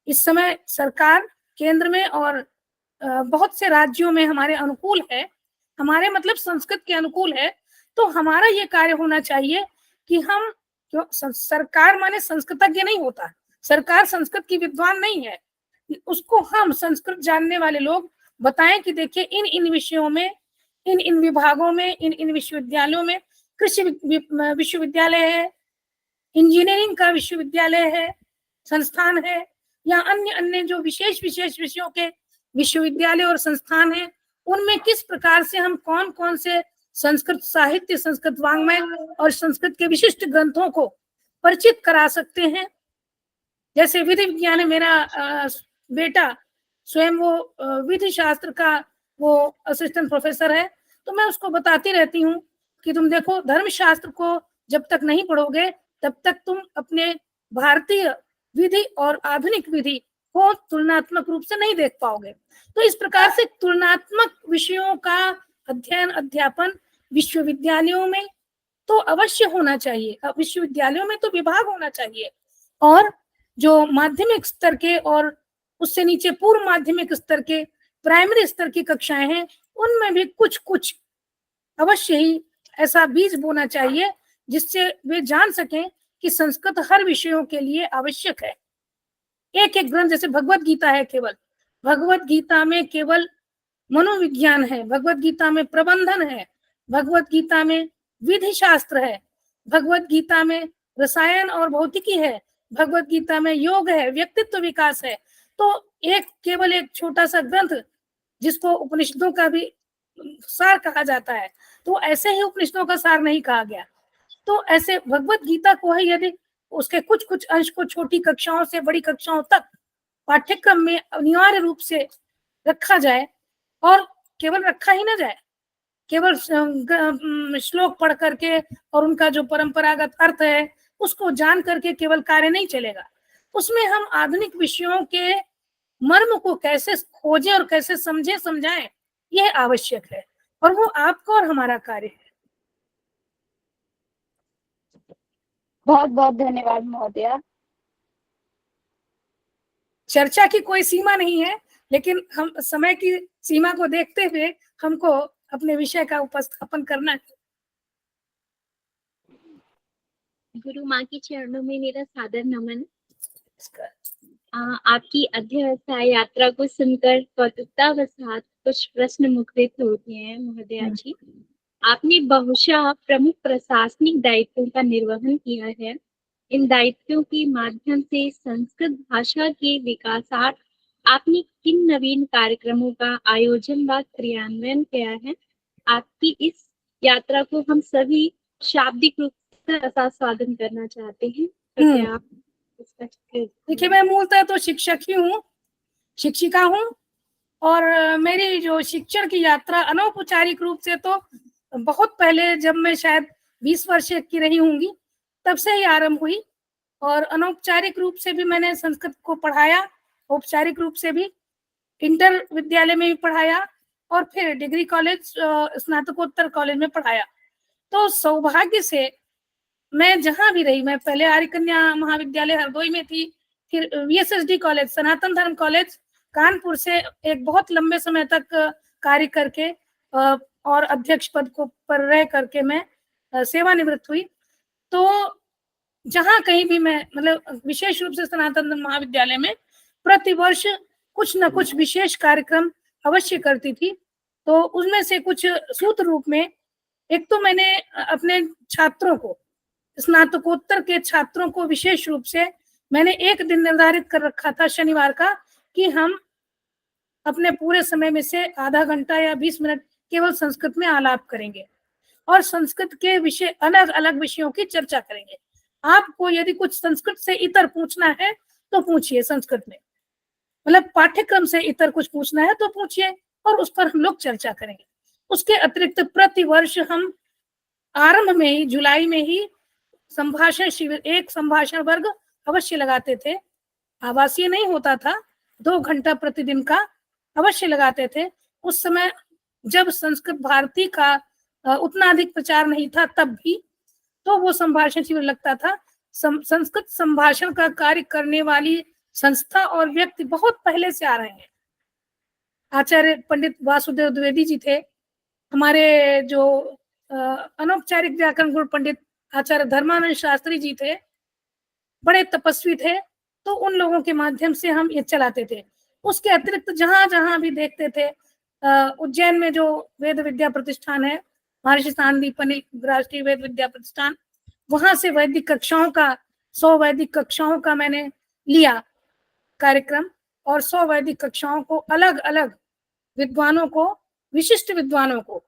इस समय सरकार केंद्र में और बहुत से राज्यों में हमारे अनुकूल है, हमारे मतलब संस्कृत के अनुकूल है, तो हमारा ये कार्य होना चाहिए कि हम, क्यों सरकार माने संस्कृतज्ञ नहीं होता, सरकार संस्कृत की विद्वान नहीं है, उसको हम संस्कृत जानने वाले लोग बताएं कि देखिए इन विषयों में, इन विभागों में, इन विश्वविद्यालयों में, कृषि विश्वविद्यालय है, इंजीनियरिंग का विश्वविद्यालय है, संस्थान है, या अन्य अन्य जो विशेष विषयों के विश्वविद्यालय और संस्थान हैं, उनमें किस प्रकार से हम कौन कौन से संस्कृत साहित्य, संस्कृत वाङ्मय और संस्कृत के विशिष्ट ग्रंथों को परिचित करा सकते हैं। जैसे विधि विज्ञान है, मेरा बेटा स्वयं वो विधि शास्त्र का वो असिस्टेंट प्रोफेसर है, तो मैं उसको बताती रहती हूँ कि तुम देखो, धर्मशास्त्र को जब तक नहीं पढ़ोगे तब तक तुम अपने भारतीय विधि और आधुनिक विधि को तुलनात्मक रूप से नहीं देख पाओगे। तो इस प्रकार से तुलनात्मक विषयों का अध्ययन, अध्यापन विश्वविद्यालयों में तो अवश्य होना चाहिए, विश्वविद्यालयों में तो विभाग होना चाहिए, और जो माध्यमिक स्तर के और उससे नीचे पूर्व माध्यमिक स्तर के, प्राइमरी स्तर की कक्षाएं हैं, उनमें भी कुछ कुछ अवश्य ही ऐसा बीज बोना चाहिए जिससे वे जान सकें कि संस्कृत हर विषयों के लिए आवश्यक है। एक एक ग्रंथ, जैसे भगवत गीता है, केवल भगवत गीता में केवल मनोविज्ञान है, भगवत गीता में प्रबंधन है, भगवत गीता में विधि शास्त्र है, भगवत गीता में रसायन और भौतिकी है, भगवत गीता में योग है, व्यक्तित्व विकास है। तो केवल एक छोटा सा ग्रंथ जिसको उपनिषदों का भी सार कहा जाता है, तो ऐसे ही उपनिषदों का सार नहीं कहा गया। तो ऐसे भगवत गीता को है, यदि उसके कुछ कुछ अंश को छोटी कक्षाओं से बड़ी कक्षाओं तक पाठ्यक्रम में अनिवार्य रूप से रखा जाए, और केवल रखा ही ना जाए, केवल श्लोक पढ़ करके और उनका जो परंपरागत अर्थ है उसको जान करके केवल कार्य नहीं चलेगा। उसमें हम आधुनिक विषयों के मर्म को कैसे खोजें और कैसे समझें, समझाएं, यह आवश्यक है, और वो आपका और हमारा कार्य है। बहुत बहुत धन्यवाद महोदया। चर्चा की कोई सीमा नहीं है, लेकिन हम समय की सीमा को देखते हुए हमको अपने विषय का उपस्थापन करना है। गुरु माँ के चरणों में मेरा सादर नमन। आपकी अध्ययन यात्रा को सुनकर कौतुकतावसात कुछ प्रश्न मुखरित होते हैं महोदया जी। आपने बहुशः प्रमुख प्रशासनिक दायित्वों का निर्वहन किया है। इन दायित्वों के माध्यम से संस्कृत भाषा के विकासार्थ आपने किन नवीन कार्यक्रमों का आयोजन व क्रियान्वयन किया है? आपकी इस यात्रा को हम सभी शाब्दिक रूप से स्वागत करना चाहते हैं। कृपया आप इसका जिक्र। देखिए, मैं मूलतः तो शिक्षक ही हूँ, शिक्षिका हूँ, और मेरी जो शिक्षण की यात्रा अनौपचारिक रूप से तो बहुत पहले, जब मैं शायद 20 वर्ष की रही होंगी, तब से ही आरंभ हुई। और अनौपचारिक रूप से भी मैंने संस्कृत को पढ़ाया, औपचारिक रूप से भी इंटर विद्यालय में भी पढ़ाया, और फिर डिग्री कॉलेज, स्नातकोत्तर कॉलेज में पढ़ाया। तो सौभाग्य से मैं जहां भी रही, मैं पहले आर्य कन्या महाविद्यालय हरदोई में थी, फिर VSSD कॉलेज, सनातन धर्म कॉलेज कानपुर से एक बहुत लंबे समय तक कार्य करके और अध्यक्ष पद को पर रह करके मैं सेवानिवृत्त हुई। तो जहां कहीं भी मैं, मतलब विशेष रूप से सनातन धर्म महाविद्यालय में प्रतिवर्ष कुछ न कुछ विशेष कार्यक्रम अवश्य करती थी। तो उसमें से कुछ सूत्र रूप में, एक तो मैंने अपने छात्रों को, स्नातकोत्तर के छात्रों को विशेष रूप से मैंने एक दिन निर्धारित कर रखा था शनिवार का, कि हम अपने पूरे समय में से आधा घंटा या 20 मिनट केवल संस्कृत में आलाप करेंगे और संस्कृत के विषय, अलग अलग विषयों की चर्चा करेंगे। आपको यदि कुछ संस्कृत से इतर पूछना है तो पूछिए संस्कृत में, मतलब पाठ्यक्रम से इतर कुछ पूछना है तो पूछिए, और उस पर हम लोग चर्चा करेंगे। उसके अतिरिक्त प्रतिवर्ष हम आरंभ में ही, जुलाई में ही संभाषण शिविर, एक संभाषण वर्ग अवश्य लगाते थे। आवासीय नहीं होता था, 2 घंटा प्रतिदिन का अवश्य लगाते थे। उस समय जब संस्कृत भारती का उतना अधिक प्रचार नहीं था, तब भी तो वो संभाषण शिविर लगता था। संस्कृत संभाषण का कार्य करने वाली संस्था और व्यक्ति बहुत पहले से आ रहे हैं। आचार्य पंडित वासुदेव द्विवेदी जी थे, हमारे जो अनौपचारिक व्याकरण गुरु पंडित आचार्य धर्मानंद शास्त्री जी थे, बड़े तपस्वी थे, तो उन लोगों के माध्यम से हम ये चलाते थे। उसके अतिरिक्त जहां जहां भी देखते थे, उज्जैन में जो वेद विद्या प्रतिष्ठान है, महर्षि सांदीपनि राष्ट्रीय वेद विद्या प्रतिष्ठान, वहां से वैदिक कक्षाओं का 100 वैदिक कक्षाओं का मैंने लिया कार्यक्रम, और 100 वैदिक कक्षाओं को अलग अलग विद्वानों को, विशिष्ट विद्वानों को,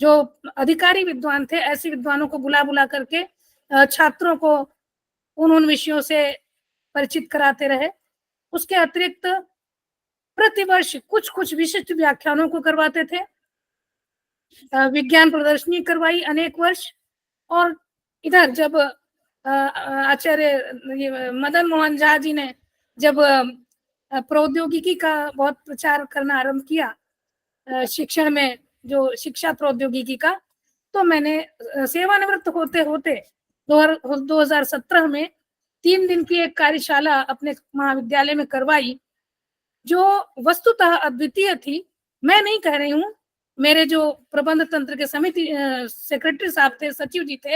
जो अधिकारी विद्वान थे, ऐसे विद्वानों को बुला बुला करके छात्रों को उन विषयों से परिचित कराते रहे। उसके अतिरिक्त प्रतिवर्ष कुछ कुछ विशिष्ट व्याख्यानों को करवाते थे। विज्ञान प्रदर्शनी करवाई अनेक वर्ष। और इधर जब आचार्य मदन मोहन झा जी ने जब प्रौद्योगिकी का बहुत प्रचार करना आरंभ किया, शिक्षण में जो शिक्षा प्रौद्योगिकी का, तो मैंने सेवानिवृत्त होते होते 2017 में 3 दिन की एक कार्यशाला अपने महाविद्यालय में करवाई, जो वस्तुतः अद्वितीय थी। मैं नहीं कह रही हूँ, मेरे जो प्रबंध तंत्र के समिति सेक्रेटरी साहब थे, सचिव जी थे,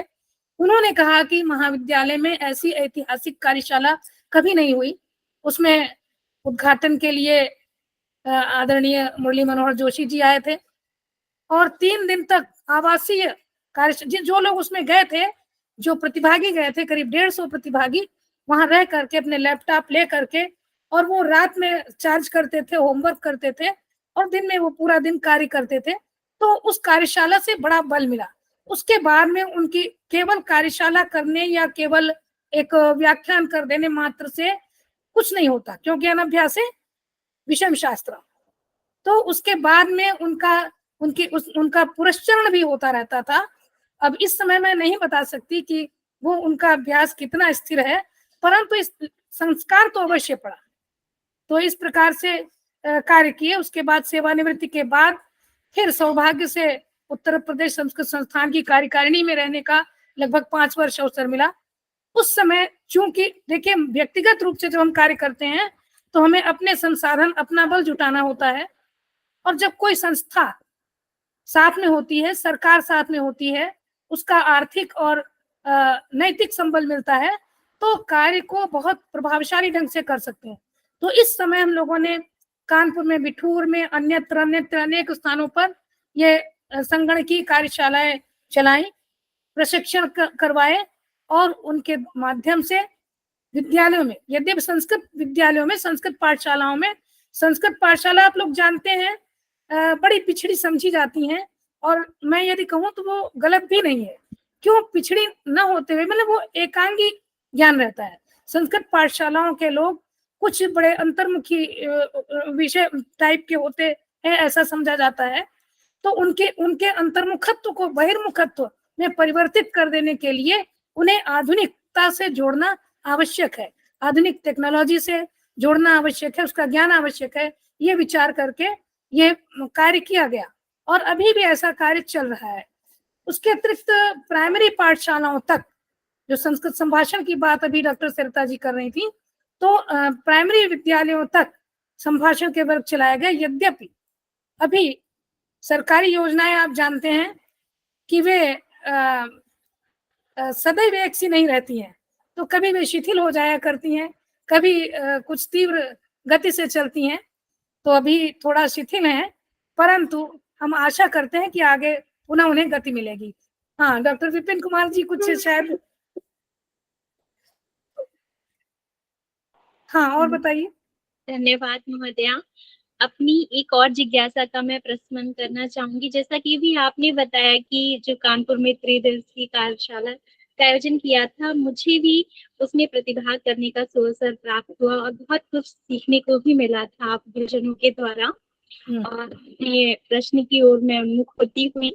उन्होंने कहा कि महाविद्यालय में ऐसी ऐतिहासिक कार्यशाला कभी नहीं हुई। उसमें उद्घाटन के लिए आदरणीय मुरली मनोहर जोशी जी आए थे, और 3 दिन तक आवासीय कार्य, जो लोग उसमें गए थे, जो प्रतिभागी गए थे, करीब 150 प्रतिभागी, वहां रह करके अपने लैपटॉप ले करके, और वो रात में चार्ज करते थे, होमवर्क करते थे, और दिन में वो पूरा दिन कार्य करते थे। तो उस कार्यशाला से बड़ा बल मिला। उसके बाद में उनकी केवल कार्यशाला करने या केवल एक व्याख्यान कर देने मात्र से कुछ नहीं होता, क्योंकि अनभ्यासे विषम शास्त्र। तो उसके बाद में उनका पुरस्चरण भी होता रहता था। अब इस समय मैं नहीं बता सकती कि वो उनका अभ्यास कितना स्थिर है, परंतु इस संस्कार तो अवश्य पड़ा। तो इस प्रकार से कार्य किए। उसके बाद सेवानिवृत्ति के बाद फिर सौभाग्य से उत्तर प्रदेश संस्कृत संस्थान की कार्यकारिणी में रहने का लगभग 5 वर्ष अवसर मिला। उस समय चूंकि देखिए, व्यक्तिगत रूप से जब हम कार्य करते हैं तो हमें अपने संसाधन, अपना बल जुटाना होता है, और जब कोई संस्था साथ में होती है, सरकार साथ में होती है, उसका आर्थिक और नैतिक संबल मिलता है, तो कार्य को बहुत प्रभावशाली ढंग से कर सकते हैं। तो इस समय हम लोगों ने कानपुर में, बिठूर में, अन्यत्र अनेक स्थानों पर ये संगणकीय कार्यशालाएं चलाई, प्रशिक्षण करवाए, और उनके माध्यम से विद्यालयों में, यद्यपि संस्कृत विद्यालयों में, संस्कृत पाठशालाओं में, संस्कृत पाठशाला आप लोग जानते हैं बड़ी पिछड़ी समझी जाती हैं, और मैं यदि कहूँ तो वो गलत भी नहीं है। क्यों पिछड़ी न होते हुए, मतलब वो एकांगी ज्ञान रहता है। संस्कृत पाठशालाओं के लोग कुछ बड़े अंतर्मुखी विषय टाइप के होते हैं, ऐसा समझा जाता है। तो उनके अंतर्मुखत्व को बहिर्मुखत्व में परिवर्तित कर देने के लिए उन्हें आधुनिकता से जोड़ना आवश्यक है, आधुनिक टेक्नोलॉजी से जोड़ना आवश्यक है, उसका ज्ञान आवश्यक है। ये विचार करके ये कार्य किया गया और अभी भी ऐसा कार्य चल रहा है। उसके अतिरिक्त प्राइमरी पाठशालाओं तक, जो संस्कृत संभाषण की बात अभी डॉक्टर सरिता जी कर रही थी, तो प्राइमरी विद्यालयों तक संभाषण के वर्ग चलाए गए। यद्यपि अभी सरकारी योजनाएं आप जानते हैं कि वे सदैव एक सी नहीं रहती हैं, तो कभी वे शिथिल हो जाया करती हैं, कभी कुछ तीव्र गति से चलती हैं। तो अभी थोड़ा शिथिल है, परंतु हम आशा करते हैं कि आगे पुनः उन्हें गति मिलेगी। हाँ, डॉक्टर विपिन कुमार जी कुछ शायद, हाँ और बताइए। धन्यवाद महोदया। अपनी एक और जिज्ञासा का मैं प्रश्न करना चाहूंगी। जैसा कि भी आपने बताया कि जो कानपुर में त्रिदिवसीय कार्यशाला का आयोजन किया था, मुझे भी उसमें प्रतिभाग करने का अवसर प्राप्त हुआ और बहुत कुछ सीखने को भी मिला था आप गुरुजनों के द्वारा। और ये प्रश्न की ओर मैं उन्मुख होती हुई,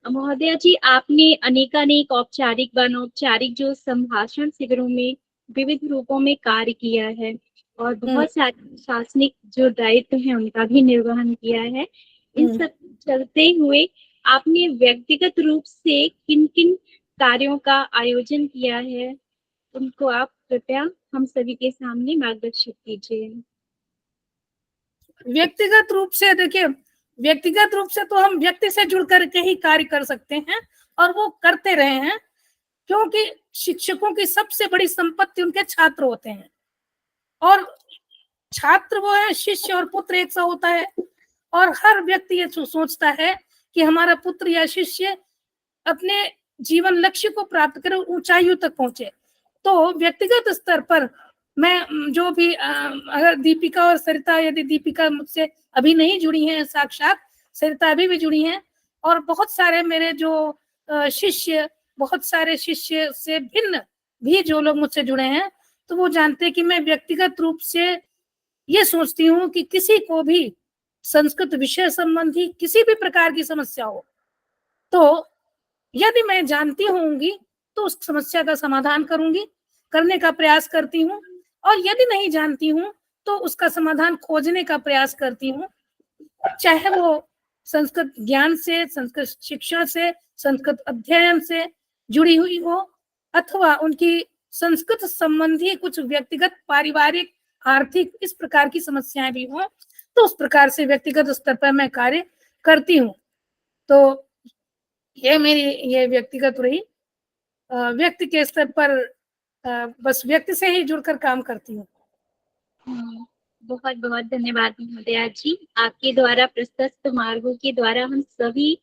महोदया जी, आपने अनेकानेक औपचारिक व अनौपचारिक जो संभाषण शिविरों में विविध रूपों में कार्य किया है और बहुत सारे शासनिक जो दायित्व हैं उनका भी निर्वहन किया है। इन सब चलते हुए आपने व्यक्तिगत रूप से किन किन कार्यों का आयोजन किया है, उनको आप कृपया हम सभी के सामने मार्गदर्शित कीजिए। व्यक्तिगत रूप से देखिए, व्यक्तिगत रूप से तो हम व्यक्ति से जुड़ करके ही कार्य कर सकते हैं और वो करते रहे हैं, क्योंकि शिक्षकों की सबसे बड़ी संपत्ति उनके छात्र होते हैं और छात्र वो है, शिष्य और पुत्र एक सा होता है। और हर व्यक्ति ये सोचता है कि हमारा पुत्र या शिष्य अपने जीवन लक्ष्य को प्राप्त करे, ऊंचाइयों तक पहुंचे। तो व्यक्तिगत स्तर पर मैं जो भी अगर दीपिका और सरिता, यदि दीपिका मुझसे अभी नहीं जुड़ी हैं साक्षात, सरिता अभी भी जुड़ी हैं, और बहुत सारे मेरे जो शिष्य, बहुत सारे शिष्य से भिन्न भी जो लोग मुझसे जुड़े हैं, तो वो जानते हैं कि मैं व्यक्तिगत रूप से ये सोचती हूँ कि किसी को भी संस्कृत विषय संबंधी किसी भी प्रकार की समस्या हो, तो यदि मैं जानती होंगी तो उस समस्या का समाधान करूंगी, करने का प्रयास करती हूँ, और यदि नहीं जानती हूँ तो उसका समाधान खोजने का प्रयास करती हूँ, चाहे वो संस्कृत ज्ञान से, संस्कृत शिक्षण से, संस्कृत अध्ययन से जुड़ी हुई हो, अथवा उनकी संस्कृत संबंधी कुछ व्यक्तिगत, पारिवारिक, आर्थिक इस प्रकार की समस्याएं भी हो, तो उस प्रकार से व्यक्तिगत स्तर पर मैं कार्य करती हूँ। तो ये मेरी ये व्यक्तिगत रही। व्यक्ति के स्तर पर बस व्यक्ति से ही जुड़कर काम करती हूँ। बहुत बहुत धन्यवाद महोदया जी। आपके द्वारा प्रशस्त मार्गों के द्वारा हम सभी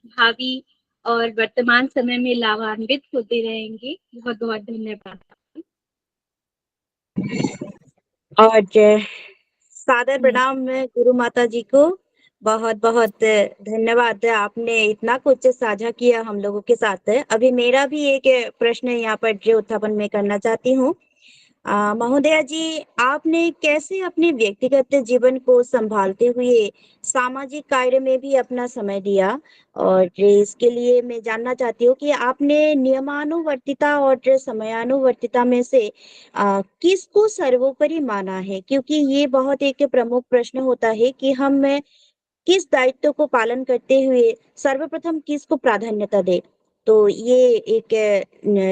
भावी और वर्तमान समय में लाभान्वित होते रहेंगे। बहुत बहुत धन्यवाद। और सादर प्रणाम गुरु माता जी को। बहुत बहुत धन्यवाद, आपने इतना कुछ साझा किया हम लोगों के साथ। अभी मेरा भी एक प्रश्न यहाँ पर जो उत्थापन में करना चाहती हूँ। महोदया जी, आपने कैसे अपने व्यक्तिगत जीवन को संभालते हुए सामाजिक कार्य में भी अपना समय दिया, और इसके लिए मैं जानना चाहती हूँ कि आपने नियमानुवर्तिता और समयानुवर्तिता में से किसको सर्वोपरि माना है? क्योंकि ये बहुत एक प्रमुख प्रश्न होता है कि हम किस दायित्व को पालन करते हुए सर्वप्रथम किसको प्राधान्यता दे। तो ये एक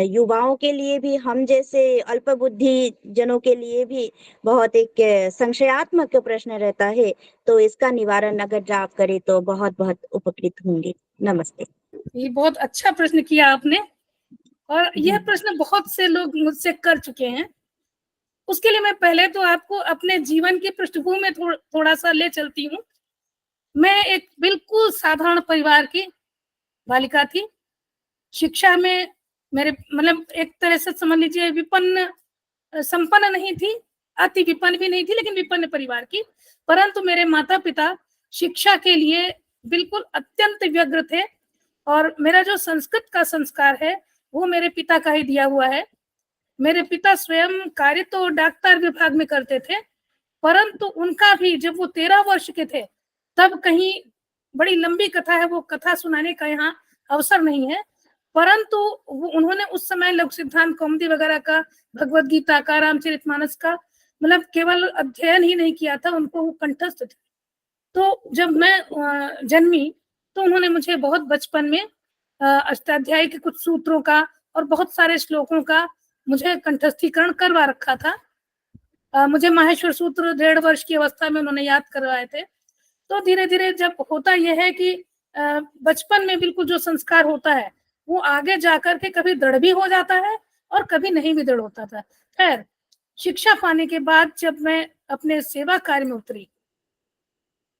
युवाओं के लिए भी, हम जैसे अल्पबुद्धि जनों के लिए भी बहुत एक संशयात्मक प्रश्न रहता है। तो इसका निवारण अगर आप करें तो बहुत बहुत उपकृत होंगे। नमस्ते। ये बहुत अच्छा प्रश्न किया आपने, और यह प्रश्न बहुत से लोग मुझसे कर चुके हैं। उसके लिए मैं पहले तो आपको अपने जीवन की पृष्ठभूमि में थोड़ा सा ले चलती हूँ। मैं एक बिल्कुल साधारण परिवार की बालिका थी। शिक्षा में मेरे मतलब एक तरह से समझ लीजिए विपन्न, संपन्न नहीं थी, अति विपन्न भी नहीं थी, लेकिन विपन्न परिवार की। परंतु मेरे माता पिता शिक्षा के लिए बिल्कुल अत्यंत व्यग्र थे, और मेरा जो संस्कृत का संस्कार है वो मेरे पिता का ही दिया हुआ है। मेरे पिता स्वयं कार्य तो डॉक्टर विभाग में करते थे, परंतु उनका भी जब वो 13 वर्ष के थे तब कहीं, बड़ी लंबी कथा है, वो कथा सुनाने का यहाँ अवसर नहीं है, परंतु वो उन्होंने उस समय लघु सिद्धांत कौमुदी वगैरह का, भगवत गीता का, रामचरितमानस का, मतलब केवल अध्ययन ही नहीं किया था, उनको वो कंठस्थ थे। तो जब मैं जन्मी तो उन्होंने मुझे बहुत बचपन में अष्टाध्यायी के कुछ सूत्रों का और बहुत सारे श्लोकों का मुझे कंठस्थीकरण करवा रखा था। मुझे माहेश्वर सूत्र 1.5 वर्ष की अवस्था में उन्होंने याद करवाए थे। तो धीरे धीरे जब होता यह है कि बचपन में बिल्कुल जो संस्कार होता है वो आगे जाकर के कभी दृढ़ भी हो जाता है और कभी नहीं भी दृढ़ होता था। खैर, शिक्षा पाने के बाद जब मैं अपने सेवा कार्य में उतरी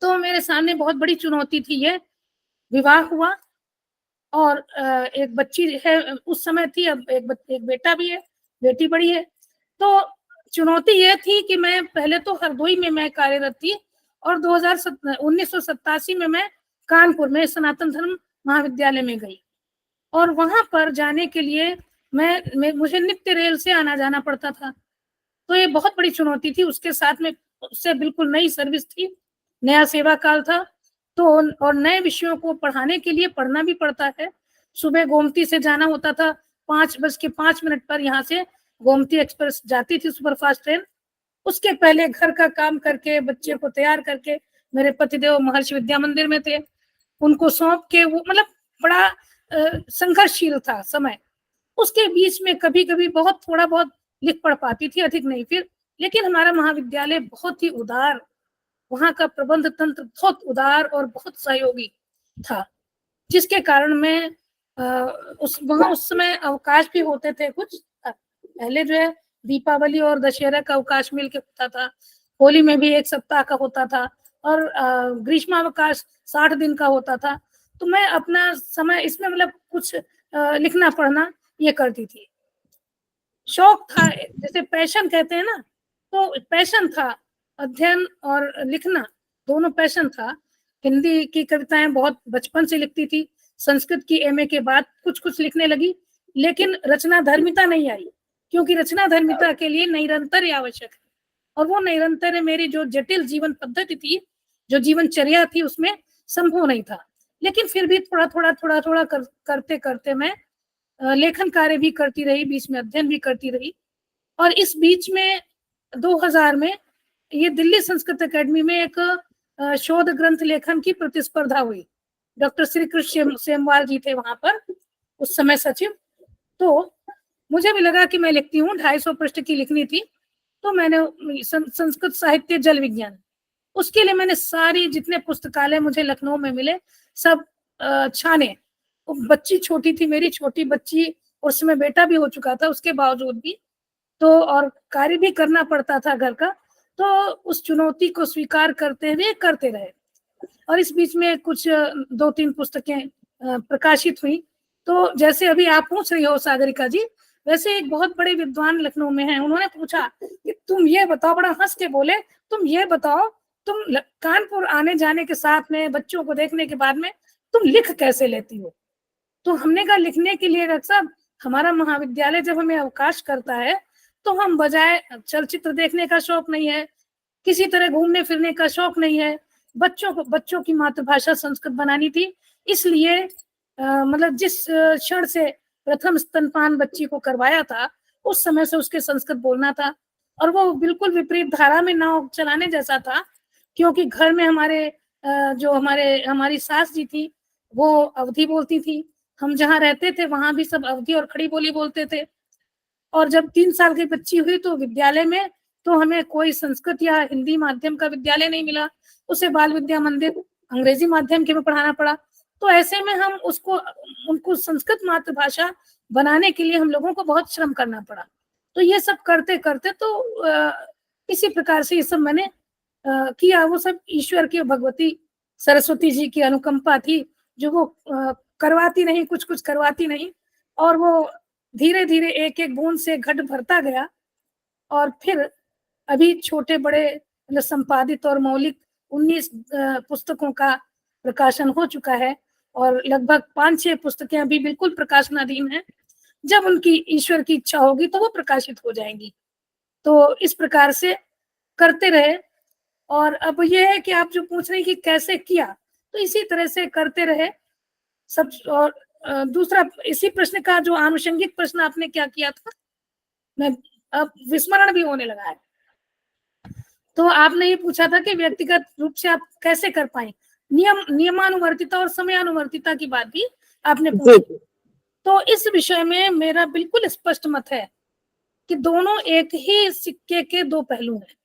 तो मेरे सामने बहुत बड़ी चुनौती थी। ये विवाह हुआ और एक बच्ची है, उस समय थी, अब एक बेटा भी है, बेटी बड़ी है। तो चुनौती ये थी कि मैं पहले तो हरदोई में मैं कार्यरत थी और 1987 में मैं कानपुर में सनातन धर्म महाविद्यालय में गई और वहां पर जाने के लिए मुझे नित्य रेल से आना जाना पड़ता था। तो ये बहुत बड़ी चुनौती थी। उसके साथ में उससे बिल्कुल नई सर्विस थी, नया सेवा काल था, तो और नए विषयों को पढ़ाने के लिए पढ़ना भी पड़ता है। सुबह गोमती से जाना होता था, 5:05 पर यहाँ से गोमती एक्सप्रेस जाती थी, सुपरफास्ट ट्रेन। उसके पहले घर का काम करके, बच्चे को तैयार करके, मेरे पतिदेव महर्षि विद्या मंदिर में थे, उनको सौंप के, वो मतलब बड़ा संघर्षशील था समय। उसके बीच में कभी कभी बहुत थोड़ा बहुत लिख पढ़ पाती थी, अधिक नहीं फिर। लेकिन हमारा महाविद्यालय बहुत ही उदार, वहाँ का प्रबंध तंत्र बहुत उदार और बहुत सहयोगी था, जिसके कारण मैं उस समय अवकाश भी होते थे कुछ। पहले जो है दीपावली और दशहरा का अवकाश मिलके होता था, होली में भी 1 सप्ताह का होता था और ग्रीष्मावकाश 60 दिन का होता था। तो मैं अपना समय इसमें मतलब कुछ लिखना पढ़ना ये करती थी। शौक था, जैसे पैशन कहते हैं ना, तो पैशन था, अध्ययन और लिखना दोनों पैशन था। हिंदी की कविताएं बहुत बचपन से लिखती थी, संस्कृत की एमए के बाद कुछ कुछ लिखने लगी, लेकिन रचना धर्मिता नहीं आई, क्योंकि रचना धर्मिता के लिए निरंतर आवश्यक है, और वो निरंतर मेरी जो जटिल जीवन पद्धति थी, जो जीवनचर्या थी, उसमें संभव नहीं था। लेकिन फिर भी थोड़ा थोड़ा करते करते मैं लेखन कार्य भी करती रही, बीच में अध्ययन भी करती रही। और इस बीच में 2000 में ये दिल्ली संस्कृत अकेडमी में एक शोध ग्रंथ लेखन की प्रतिस्पर्धा हुई। डॉक्टर श्री कृष्ण सेमवाल जी थे वहां पर उस समय सचिव। तो मुझे भी लगा कि मैं लिखती हूँ, 250 पृष्ठ की लिखनी थी। तो मैंने संस्कृत साहित्य जल विज्ञान, उसके लिए मैंने सारी जितने पुस्तकालय मुझे लखनऊ में मिले सब छाने। बच्ची छोटी थी, मेरी छोटी बच्ची, उस समय बेटा भी हो चुका था, उसके बावजूद भी तो, और कार्य भी करना पड़ता था घर का, तो उस चुनौती को स्वीकार करते हुए करते रहे। और इस बीच में कुछ 2-3 पुस्तकें प्रकाशित हुई। तो जैसे अभी आप पूछ रही हो सागरिका जी, वैसे एक बहुत बड़े विद्वान लखनऊ में हैं, उन्होंने पूछा कि तुम ये बताओ, बड़ा हंस के बोले, तुम ये बताओ, तुम कानपुर आने जाने के साथ में, बच्चों को देखने के बाद में तुम लिख कैसे लेती हो? तो हमने कहा लिखने के लिए डॉक्टर साहब, हमारा महाविद्यालय जब हमें अवकाश करता है तो हम बजाय चलचित्र देखने का शौक नहीं है, किसी तरह घूमने फिरने का शौक नहीं है, बच्चों की मातृभाषा संस्कृत बनानी थी। इसलिए मतलब जिस क्षण से प्रथम स्तनपान बच्ची को करवाया था, उस समय से उसके संस्कृत बोलना था। और वो बिल्कुल विपरीत धारा में नाव चलाने जैसा था, क्योंकि घर में हमारी सास जी थी, वो अवधी बोलती थी, हम जहाँ रहते थे वहां भी सब अवधी और खड़ी बोली बोलते थे। और जब 3 साल की बच्ची हुई तो विद्यालय में तो हमें कोई संस्कृत या हिंदी माध्यम का विद्यालय नहीं मिला, उसे बाल विद्या मंदिर अंग्रेजी माध्यम के में पढ़ाना पड़ा। तो ऐसे में हम उनको संस्कृत मातृभाषा बनाने के लिए हम लोगों को बहुत श्रम करना पड़ा। तो ये सब करते करते तो इसी प्रकार से ये सब मैंने किया। वो सब ईश्वर की, भगवती सरस्वती जी की अनुकंपा थी, जो वो करवाती नहीं, कुछ कुछ करवाती नहीं, और वो धीरे धीरे एक एक बूंद से घट भरता गया। और फिर अभी छोटे बड़े संपादित और मौलिक 19 पुस्तकों का प्रकाशन हो चुका है, और लगभग 5-6 पुस्तकें अभी बिल्कुल प्रकाशनाधीन हैं। जब उनकी ईश्वर की इच्छा होगी तो वो प्रकाशित हो जाएंगी। तो इस प्रकार से करते रहे। और अब ये है कि आप जो पूछ रहे हैं कि कैसे किया, तो इसी तरह से करते रहे सब। और दूसरा इसी प्रश्न का जो आनुषंगिक प्रश्न आपने क्या किया था, मैं अब विस्मरण भी होने लगा है। तो आपने ये पूछा था कि व्यक्तिगत रूप से आप कैसे कर पाए, नियमानुवर्तिता और समयानुवर्तिता की बात भी आपने पूछी। तो इस विषय में मेरा बिल्कुल स्पष्ट मत है कि दोनों एक ही सिक्के के दो पहलू हैं,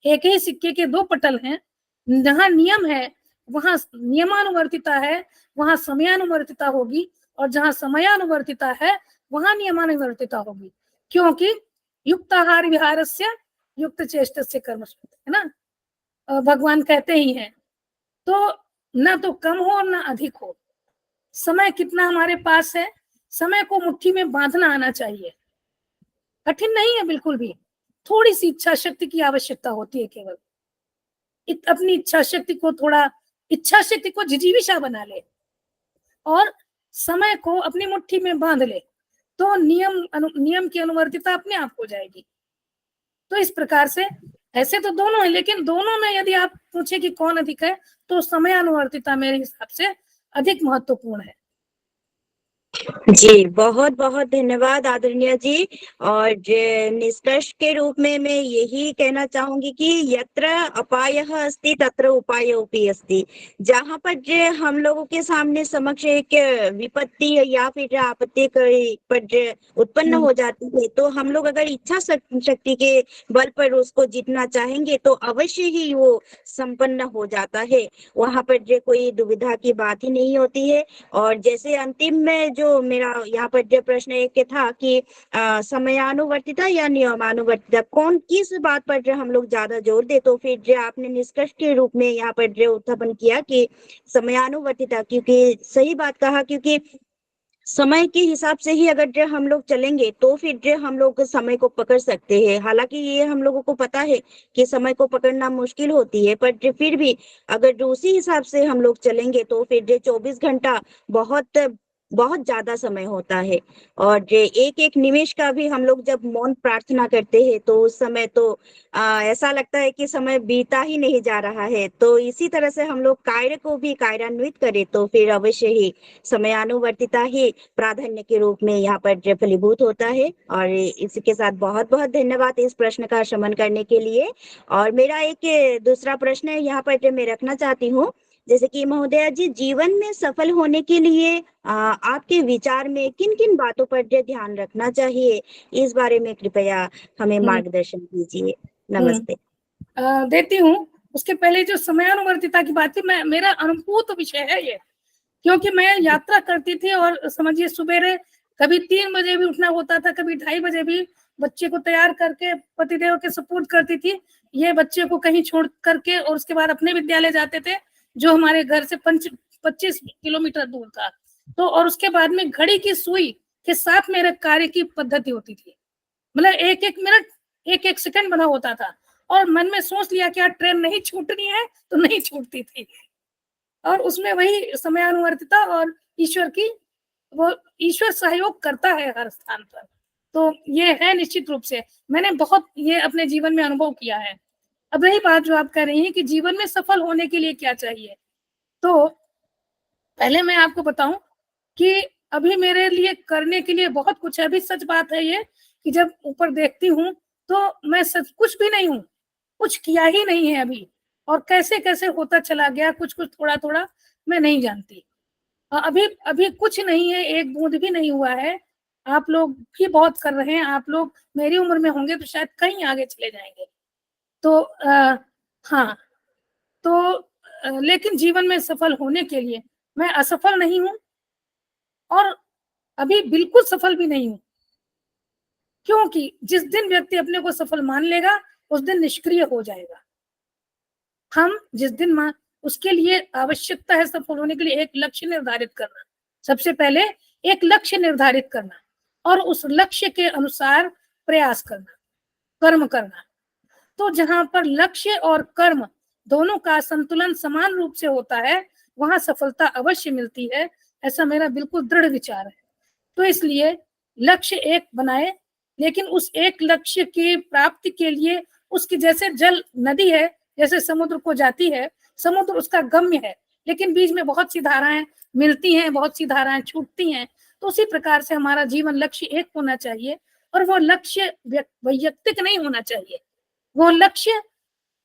एक ही सिक्के के दो पटल हैं। जहाँ नियम है वहां नियमानुवर्तिता है, वहां समयानुवर्तिता होगी, और जहाँ समयानुवर्तिता है वहां नियमानुवर्तिता होगी। क्योंकि युक्ताहार विहारस्य युक्त चेष्टस्य कर्म है ना, भगवान कहते ही हैं। तो ना तो कम हो और ना अधिक हो। समय कितना हमारे पास है, समय को मुट्ठी में बांधना आना चाहिए। कठिन नहीं है बिल्कुल भी, थोड़ी सी इच्छा शक्ति की आवश्यकता होती है केवल। अपनी इच्छा शक्ति को थोड़ा, इच्छा शक्ति को जिजीविषा बना ले और समय को अपनी मुट्ठी में बांध ले, तो नियम की अनुवर्तिता अपने आप हो जाएगी। तो इस प्रकार से ऐसे तो दोनों है, लेकिन दोनों में यदि आप पूछे कि कौन अधिक है, तो समयानुवर्तिता मेरे हिसाब से अधिक महत्वपूर्ण है। जी, बहुत बहुत धन्यवाद आदरणीय जी। और निष्कर्ष के रूप में मैं यही कहना चाहूंगी कि यत्र अपायः अस्ति तत्र उपायोऽपि अस्ति। जहाँ पर हम लोगों के सामने समक्ष एक विपत्ति या फिर आपत्ति पर उत्पन्न हो जाती है, तो हम लोग अगर इच्छा शक्ति के बल पर उसको जीतना चाहेंगे तो अवश्य ही वो संपन्न हो जाता है। वहां पर कोई दुविधा की बात ही नहीं होती है। और जैसे अंतिम में जो मेरा यहाँ पर जो प्रश्न एक था कि समयानुवर्तिता या नियमानुवर्तिता कौन किस बात पर जो हम लोग ज्यादा जोर दे, तो फिर जो आपने निष्कर्ष के रूप में यहाँ पर जो उत्थापन किया कि समयानुवर्तिता, क्योंकि सही बात कहा, क्योंकि समय के हिसाब से ही अगर जो हम लोग चलेंगे तो फिर जो हम लोग समय को पकड़ सकते हैं। हालांकि ये हम लोगों को पता है कि समय को पकड़ना मुश्किल होती है, पर जो फिर भी अगर जो उसी हिसाब से हम लोग चलेंगे तो फिर जो 24 घंटा बहुत बहुत ज्यादा समय होता है। और जो एक एक निमेष का भी हम लोग जब मौन प्रार्थना करते हैं तो उस समय तो ऐसा लगता है कि समय बीता ही नहीं जा रहा है। तो इसी तरह से हम लोग कार्य को भी कार्यान्वित करें तो फिर अवश्य ही समयानुवर्तिता ही प्राधान्य के रूप में यहाँ पर फलीभूत होता है। और इसके साथ बहुत बहुत धन्यवाद इस प्रश्न का शमन करने के लिए। और मेरा एक दूसरा प्रश्न है यहाँ पर मैं रखना चाहती हूँ, जैसे कि महोदया जी, जीवन में सफल होने के लिए आपके विचार में किन किन बातों पर ध्यान रखना चाहिए, इस बारे में कृपया हमें मार्गदर्शन दीजिए। नमस्ते। देती हूँ। उसके पहले जो समयानुवर्तिता की बात थी, मेरा अनुभूत विषय है ये, क्योंकि मैं यात्रा करती थी और समझिए सुबेरे कभी 3 बजे भी उठना होता था, कभी 2:30 बजे भी बच्चे को तैयार करके पतिदेव के सपोर्ट करती थी। ये बच्चे को कहीं छोड़ करके और उसके बाद अपने विद्यालय जाते थे जो हमारे घर से 25 किलोमीटर दूर था। तो और उसके बाद में घड़ी की सुई के साथ मेरे कार्य की पद्धति होती थी, मतलब एक एक मिनट एक एक सेकंड बना होता था। और मन में सोच लिया कि यार ट्रेन नहीं छूटनी है तो नहीं छूटती थी। और उसमें वही समयानुवर्तिता और ईश्वर की, वो ईश्वर सहयोग करता है हर स्थान पर। तो ये है निश्चित रूप से, मैंने बहुत ये अपने जीवन में अनुभव किया है। अब रही बात जो आप कह रही हैं कि जीवन में सफल होने के लिए क्या चाहिए, तो पहले मैं आपको बताऊं कि अभी मेरे लिए करने के लिए बहुत कुछ है। अभी सच बात है ये कि जब ऊपर देखती हूँ तो मैं सच कुछ भी नहीं हूँ, कुछ किया ही नहीं है अभी, और कैसे कैसे होता चला गया कुछ कुछ थोड़ा थोड़ा मैं नहीं जानती। अभी अभी कुछ नहीं है, एक बूंद भी नहीं हुआ है। आप लोग भी बहुत कर रहे हैं, आप लोग मेरी उम्र में होंगे तो शायद कहीं आगे चले जाएंगे। तो हाँ, तो लेकिन जीवन में सफल होने के लिए मैं असफल नहीं हूँ और अभी बिल्कुल सफल भी नहीं हूँ, क्योंकि जिस दिन व्यक्ति अपने को सफल मान लेगा उस दिन निष्क्रिय हो जाएगा। हम जिस दिन उसके लिए आवश्यकता है सफल होने के लिए एक लक्ष्य निर्धारित करना, सबसे पहले एक लक्ष्य निर्धारित करना और उस लक्ष्य के अनुसार प्रयास करना, कर्म करना। तो जहां पर लक्ष्य और कर्म दोनों का संतुलन समान रूप से होता है वहां सफलता अवश्य मिलती है, ऐसा मेरा बिल्कुल दृढ़ विचार है। तो इसलिए लक्ष्य एक बनाए, लेकिन उस एक लक्ष्य की प्राप्ति के लिए उसकी जैसे जल नदी है, जैसे समुद्र को जाती है, समुद्र उसका गम्य है, लेकिन बीच में बहुत सी धाराएं मिलती हैं, बहुत सी धाराएं छूटती हैं। तो उसी प्रकार से हमारा जीवन लक्ष्य एक होना चाहिए, और वो लक्ष्य वैयक्तिक नहीं होना चाहिए। वो लक्ष्य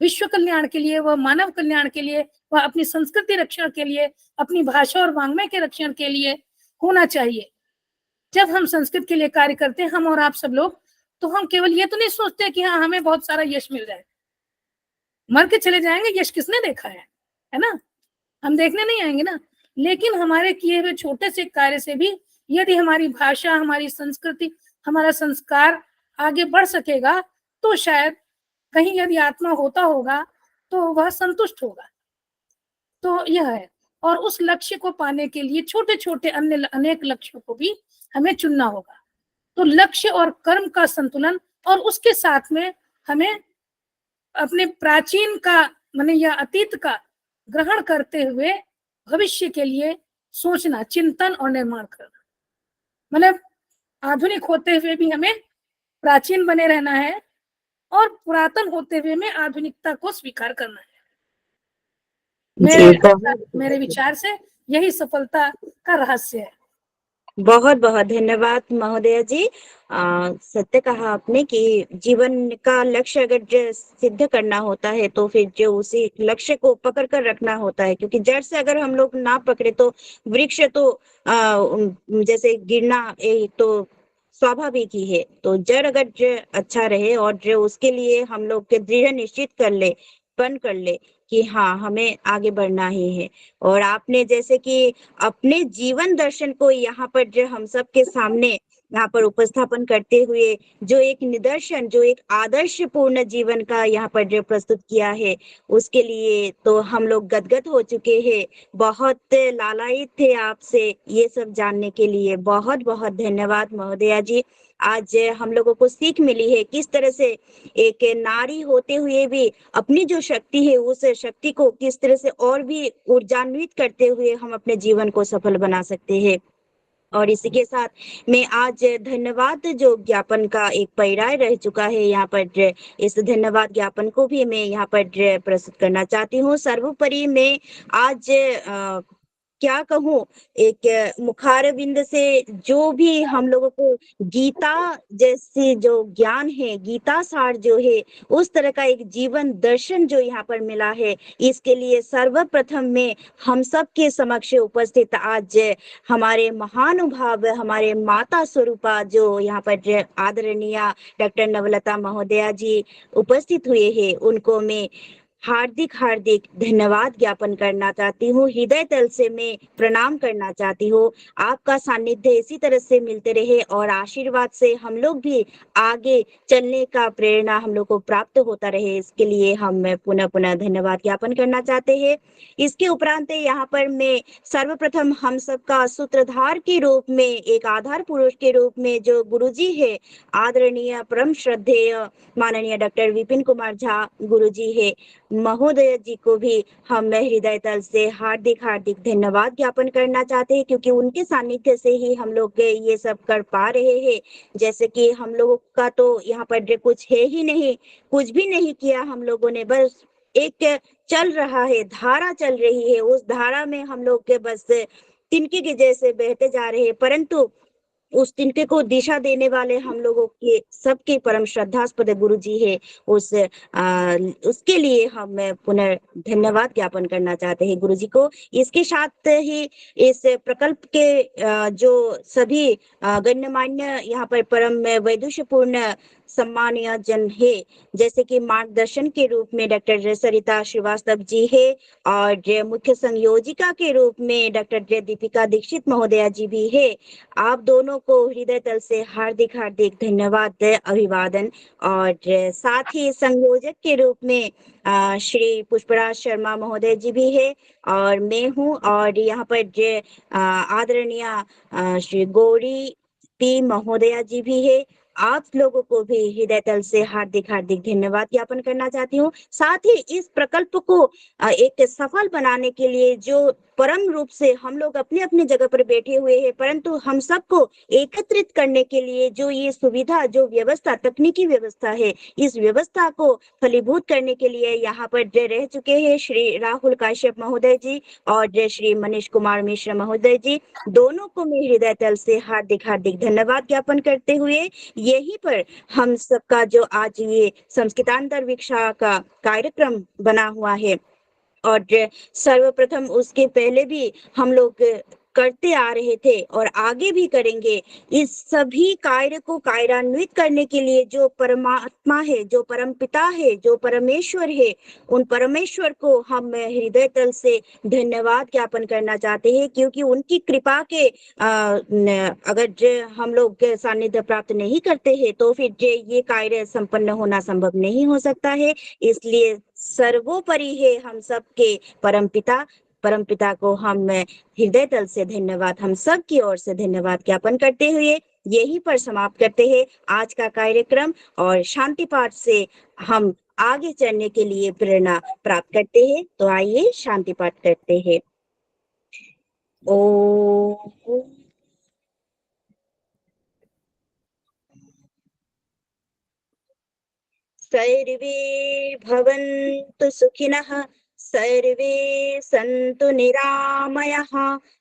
विश्व कल्याण के लिए, वह मानव कल्याण के लिए, वह अपनी संस्कृति रक्षण के लिए, अपनी भाषा और वाङ्मय के रक्षण के लिए होना चाहिए। जब हम संस्कृत के लिए कार्य करते हैं, हम और आप सब लोग, तो हम केवल ये तो नहीं सोचते कि हाँ हमें बहुत सारा यश मिल जाए, मर के चले जाएंगे, यश किसने देखा है ना, हम देखने नहीं आएंगे ना। लेकिन हमारे किए हुए छोटे से कार्य से भी यदि हमारी भाषा, हमारी संस्कृति, हमारा संस्कार आगे बढ़ सकेगा, तो शायद कहीं यदि आत्मा होता होगा तो वह संतुष्ट होगा। तो यह है, और उस लक्ष्य को पाने के लिए छोटे छोटे अन्य अनेक लक्ष्यों को भी हमें चुनना होगा। तो लक्ष्य और कर्म का संतुलन, और उसके साथ में हमें अपने प्राचीन का माने या अतीत का ग्रहण करते हुए भविष्य के लिए सोचना, चिंतन और निर्माण करना। मतलब आधुनिक होते हुए भी हमें प्राचीन बने रहना है, और पुरातन होते हुए में आधुनिकता को स्वीकार करना है। मेरे विचार से यही सफलता का रहस्य है। बहुत बहुत धन्यवाद महोदया जी। सत्य कहा आपने कि जीवन का लक्ष्य अगर सिद्ध करना होता है तो फिर जो उसी लक्ष्य को पकड़ कर रखना होता है, क्योंकि जड़ से अगर हम लोग ना पकड़े तो वृक्ष तो जैसे गिरना तो स्वाभाविक ही है। तो जड़ अगर अच्छा रहे और जो उसके लिए हम लोग के दृढ़ निश्चित कर ले कि हाँ हमें आगे बढ़ना ही है। और आपने जैसे कि अपने जीवन दर्शन को यहाँ पर जो हम सब के सामने यहाँ पर उपस्थापन करते हुए जो एक निदर्शन, जो एक आदर्श पूर्ण जीवन का यहाँ पर जो प्रस्तुत किया है, उसके लिए तो हम लोग गदगद हो चुके हैं। बहुत लालायित थे आपसे ये सब जानने के लिए। बहुत बहुत धन्यवाद महोदया जी। आज हम लोगों को सीख मिली है किस तरह से एक नारी होते हुए भी अपनी जो शक्ति है उस शक्ति को किस तरह से और भी ऊर्जान्वित करते हुए हम अपने जीवन को सफल बना सकते हैं। और इसी के साथ मैं आज धन्यवाद जो ज्ञापन का एक पर्याय रह चुका है, यहाँ पर इस धन्यवाद ज्ञापन को भी मैं यहाँ पर प्रस्तुत करना चाहती हूँ। सर्वोपरि मैं आज क्या कहूँ, एक मुखारविंद से जो भी हम लोगों को गीता जैसी जो ज्ञान है, गीता सार जो है, उस तरह का एक जीवन दर्शन जो यहाँ पर मिला है, इसके लिए सर्वप्रथम में हम सब के समक्ष उपस्थित आज हमारे महानुभाव, हमारे माता स्वरूपा जो यहाँ पर आदरणीय डॉक्टर नवलता महोदया जी उपस्थित हुए हैं, उनको मैं हार्दिक हार्दिक धन्यवाद ज्ञापन करना चाहती हूँ। हृदय तल से मैं प्रणाम करना चाहती हूँ। आपका सानिध्य इसी तरह से मिलते रहे और आशीर्वाद से हम लोग भी आगे चलने का प्रेरणा हम लोग को प्राप्त होता रहे, इसके लिए हम पुनः पुनः धन्यवाद ज्ञापन करना चाहते हैं। इसके उपरांत यहाँ पर मैं सर्वप्रथम हम सबका सूत्रधार के रूप में, एक आधार पुरुष के रूप में जो गुरुजी है, आदरणीय परम श्रद्धेय माननीय डॉक्टर विपिन कुमार झा गुरुजी है, महोदय जी को भी हम हृदय तल से हार्दिक हार्दिक धन्यवाद ज्ञापन करना चाहते हैं, क्योंकि उनके सानिध्य से ही हम लोग ये सब कर पा रहे हैं। जैसे कि हम लोगों का तो यहाँ पर कुछ है ही नहीं, कुछ भी नहीं किया हम लोगों ने, बस एक चल रहा है, धारा चल रही है, उस धारा में हम लोग के बस तिनके के जैसे बहते जा रहे हैं, परंतु उस तिनके को दिशा देने वाले हम लोगों के सबके परम श्रद्धास्पद गुरु जी है। उसके लिए हम पुनः धन्यवाद ज्ञापन करना चाहते हैं गुरु जी को। इसके साथ ही इस प्रकल्प के जो सभी गण्यमान्य यहाँ पर परम वैदुष्यपूर्ण सम्मानीय जन है, जैसे कि मार्गदर्शन के रूप में डॉक्टर सरिता श्रीवास्तव जी है, और मुख्य संयोजिका के रूप में डॉक्टर दीपिका दीक्षित महोदया जी भी है। आप दोनों को हृदय तल से हार्दिक हार्दिक धन्यवाद, अभिवादन। और साथ ही संयोजक के रूप में श्री पुष्पराज शर्मा महोदय जी भी है, और मैं हूँ, और यहाँ पर आदरणीय श्री गौरी पी महोदया जी भी है, आप लोगों को भी हृदय तल से हार्दिक हार्दिक धन्यवाद ज्ञापन करना चाहती हूँ। साथ ही इस प्रकल्प को एक सफल बनाने के लिए जो परम रूप से हम लोग अपने अपने जगह पर बैठे हुए हैं, परंतु हम सबको एकत्रित करने के लिए जो ये सुविधा, जो व्यवस्था, तकनीकी व्यवस्था है, इस व्यवस्था को फलीभूत करने के लिए यहाँ पर रह चुके हैं श्री राहुल काश्यप महोदय जी और श्री मनीष कुमार मिश्र महोदय जी। दोनों को मैं हृदय तल से हार्दिक हार्दिक धन्यवाद ज्ञापन करते हुए यहीं पर हम सबका जो आज ये संस्कृतांतर वीक्षा का कार्यक्रम बना हुआ है, और सर्वप्रथम उसके पहले भी हम लोग करते आ रहे थे और आगे भी करेंगे। इस सभी कार्य को कार्यान्वित करने के लिए जो परमात्मा है, जो परमपिता है, जो परमेश्वर है, उन परमेश्वर को हम हृदय तल से धन्यवाद ज्ञापन करना चाहते हैं, क्योंकि उनकी कृपा के अगर हम लोग सानिध्य प्राप्त नहीं करते हैं तो फिर ये कार्य संपन्न होना संभव नहीं हो सकता है। इसलिए सर्वोपरि है हम सबके परमपिता को हम हृदय तल से धन्यवाद, हम सब की ओर से धन्यवाद ज्ञापन करते हुए यहीं पर समाप्त करते हैं आज का कार्यक्रम, और शांति पाठ से हम आगे चलने के लिए प्रेरणा प्राप्त करते हैं। तो आइए शांति पाठ करते हैं। ओम सर्वे भवन्तु सुखिनः, सर्वे सन्तु निरामयः,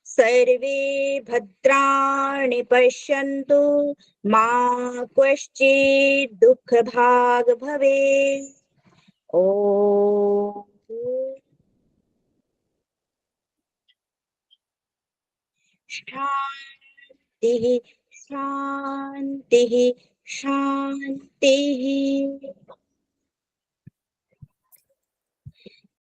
सर्वे भद्राणि पश्यन्तु, मा कश्चित् दुःखभाग् भवेत्। ॐ शान्तिः शान्तिः शान्तिः।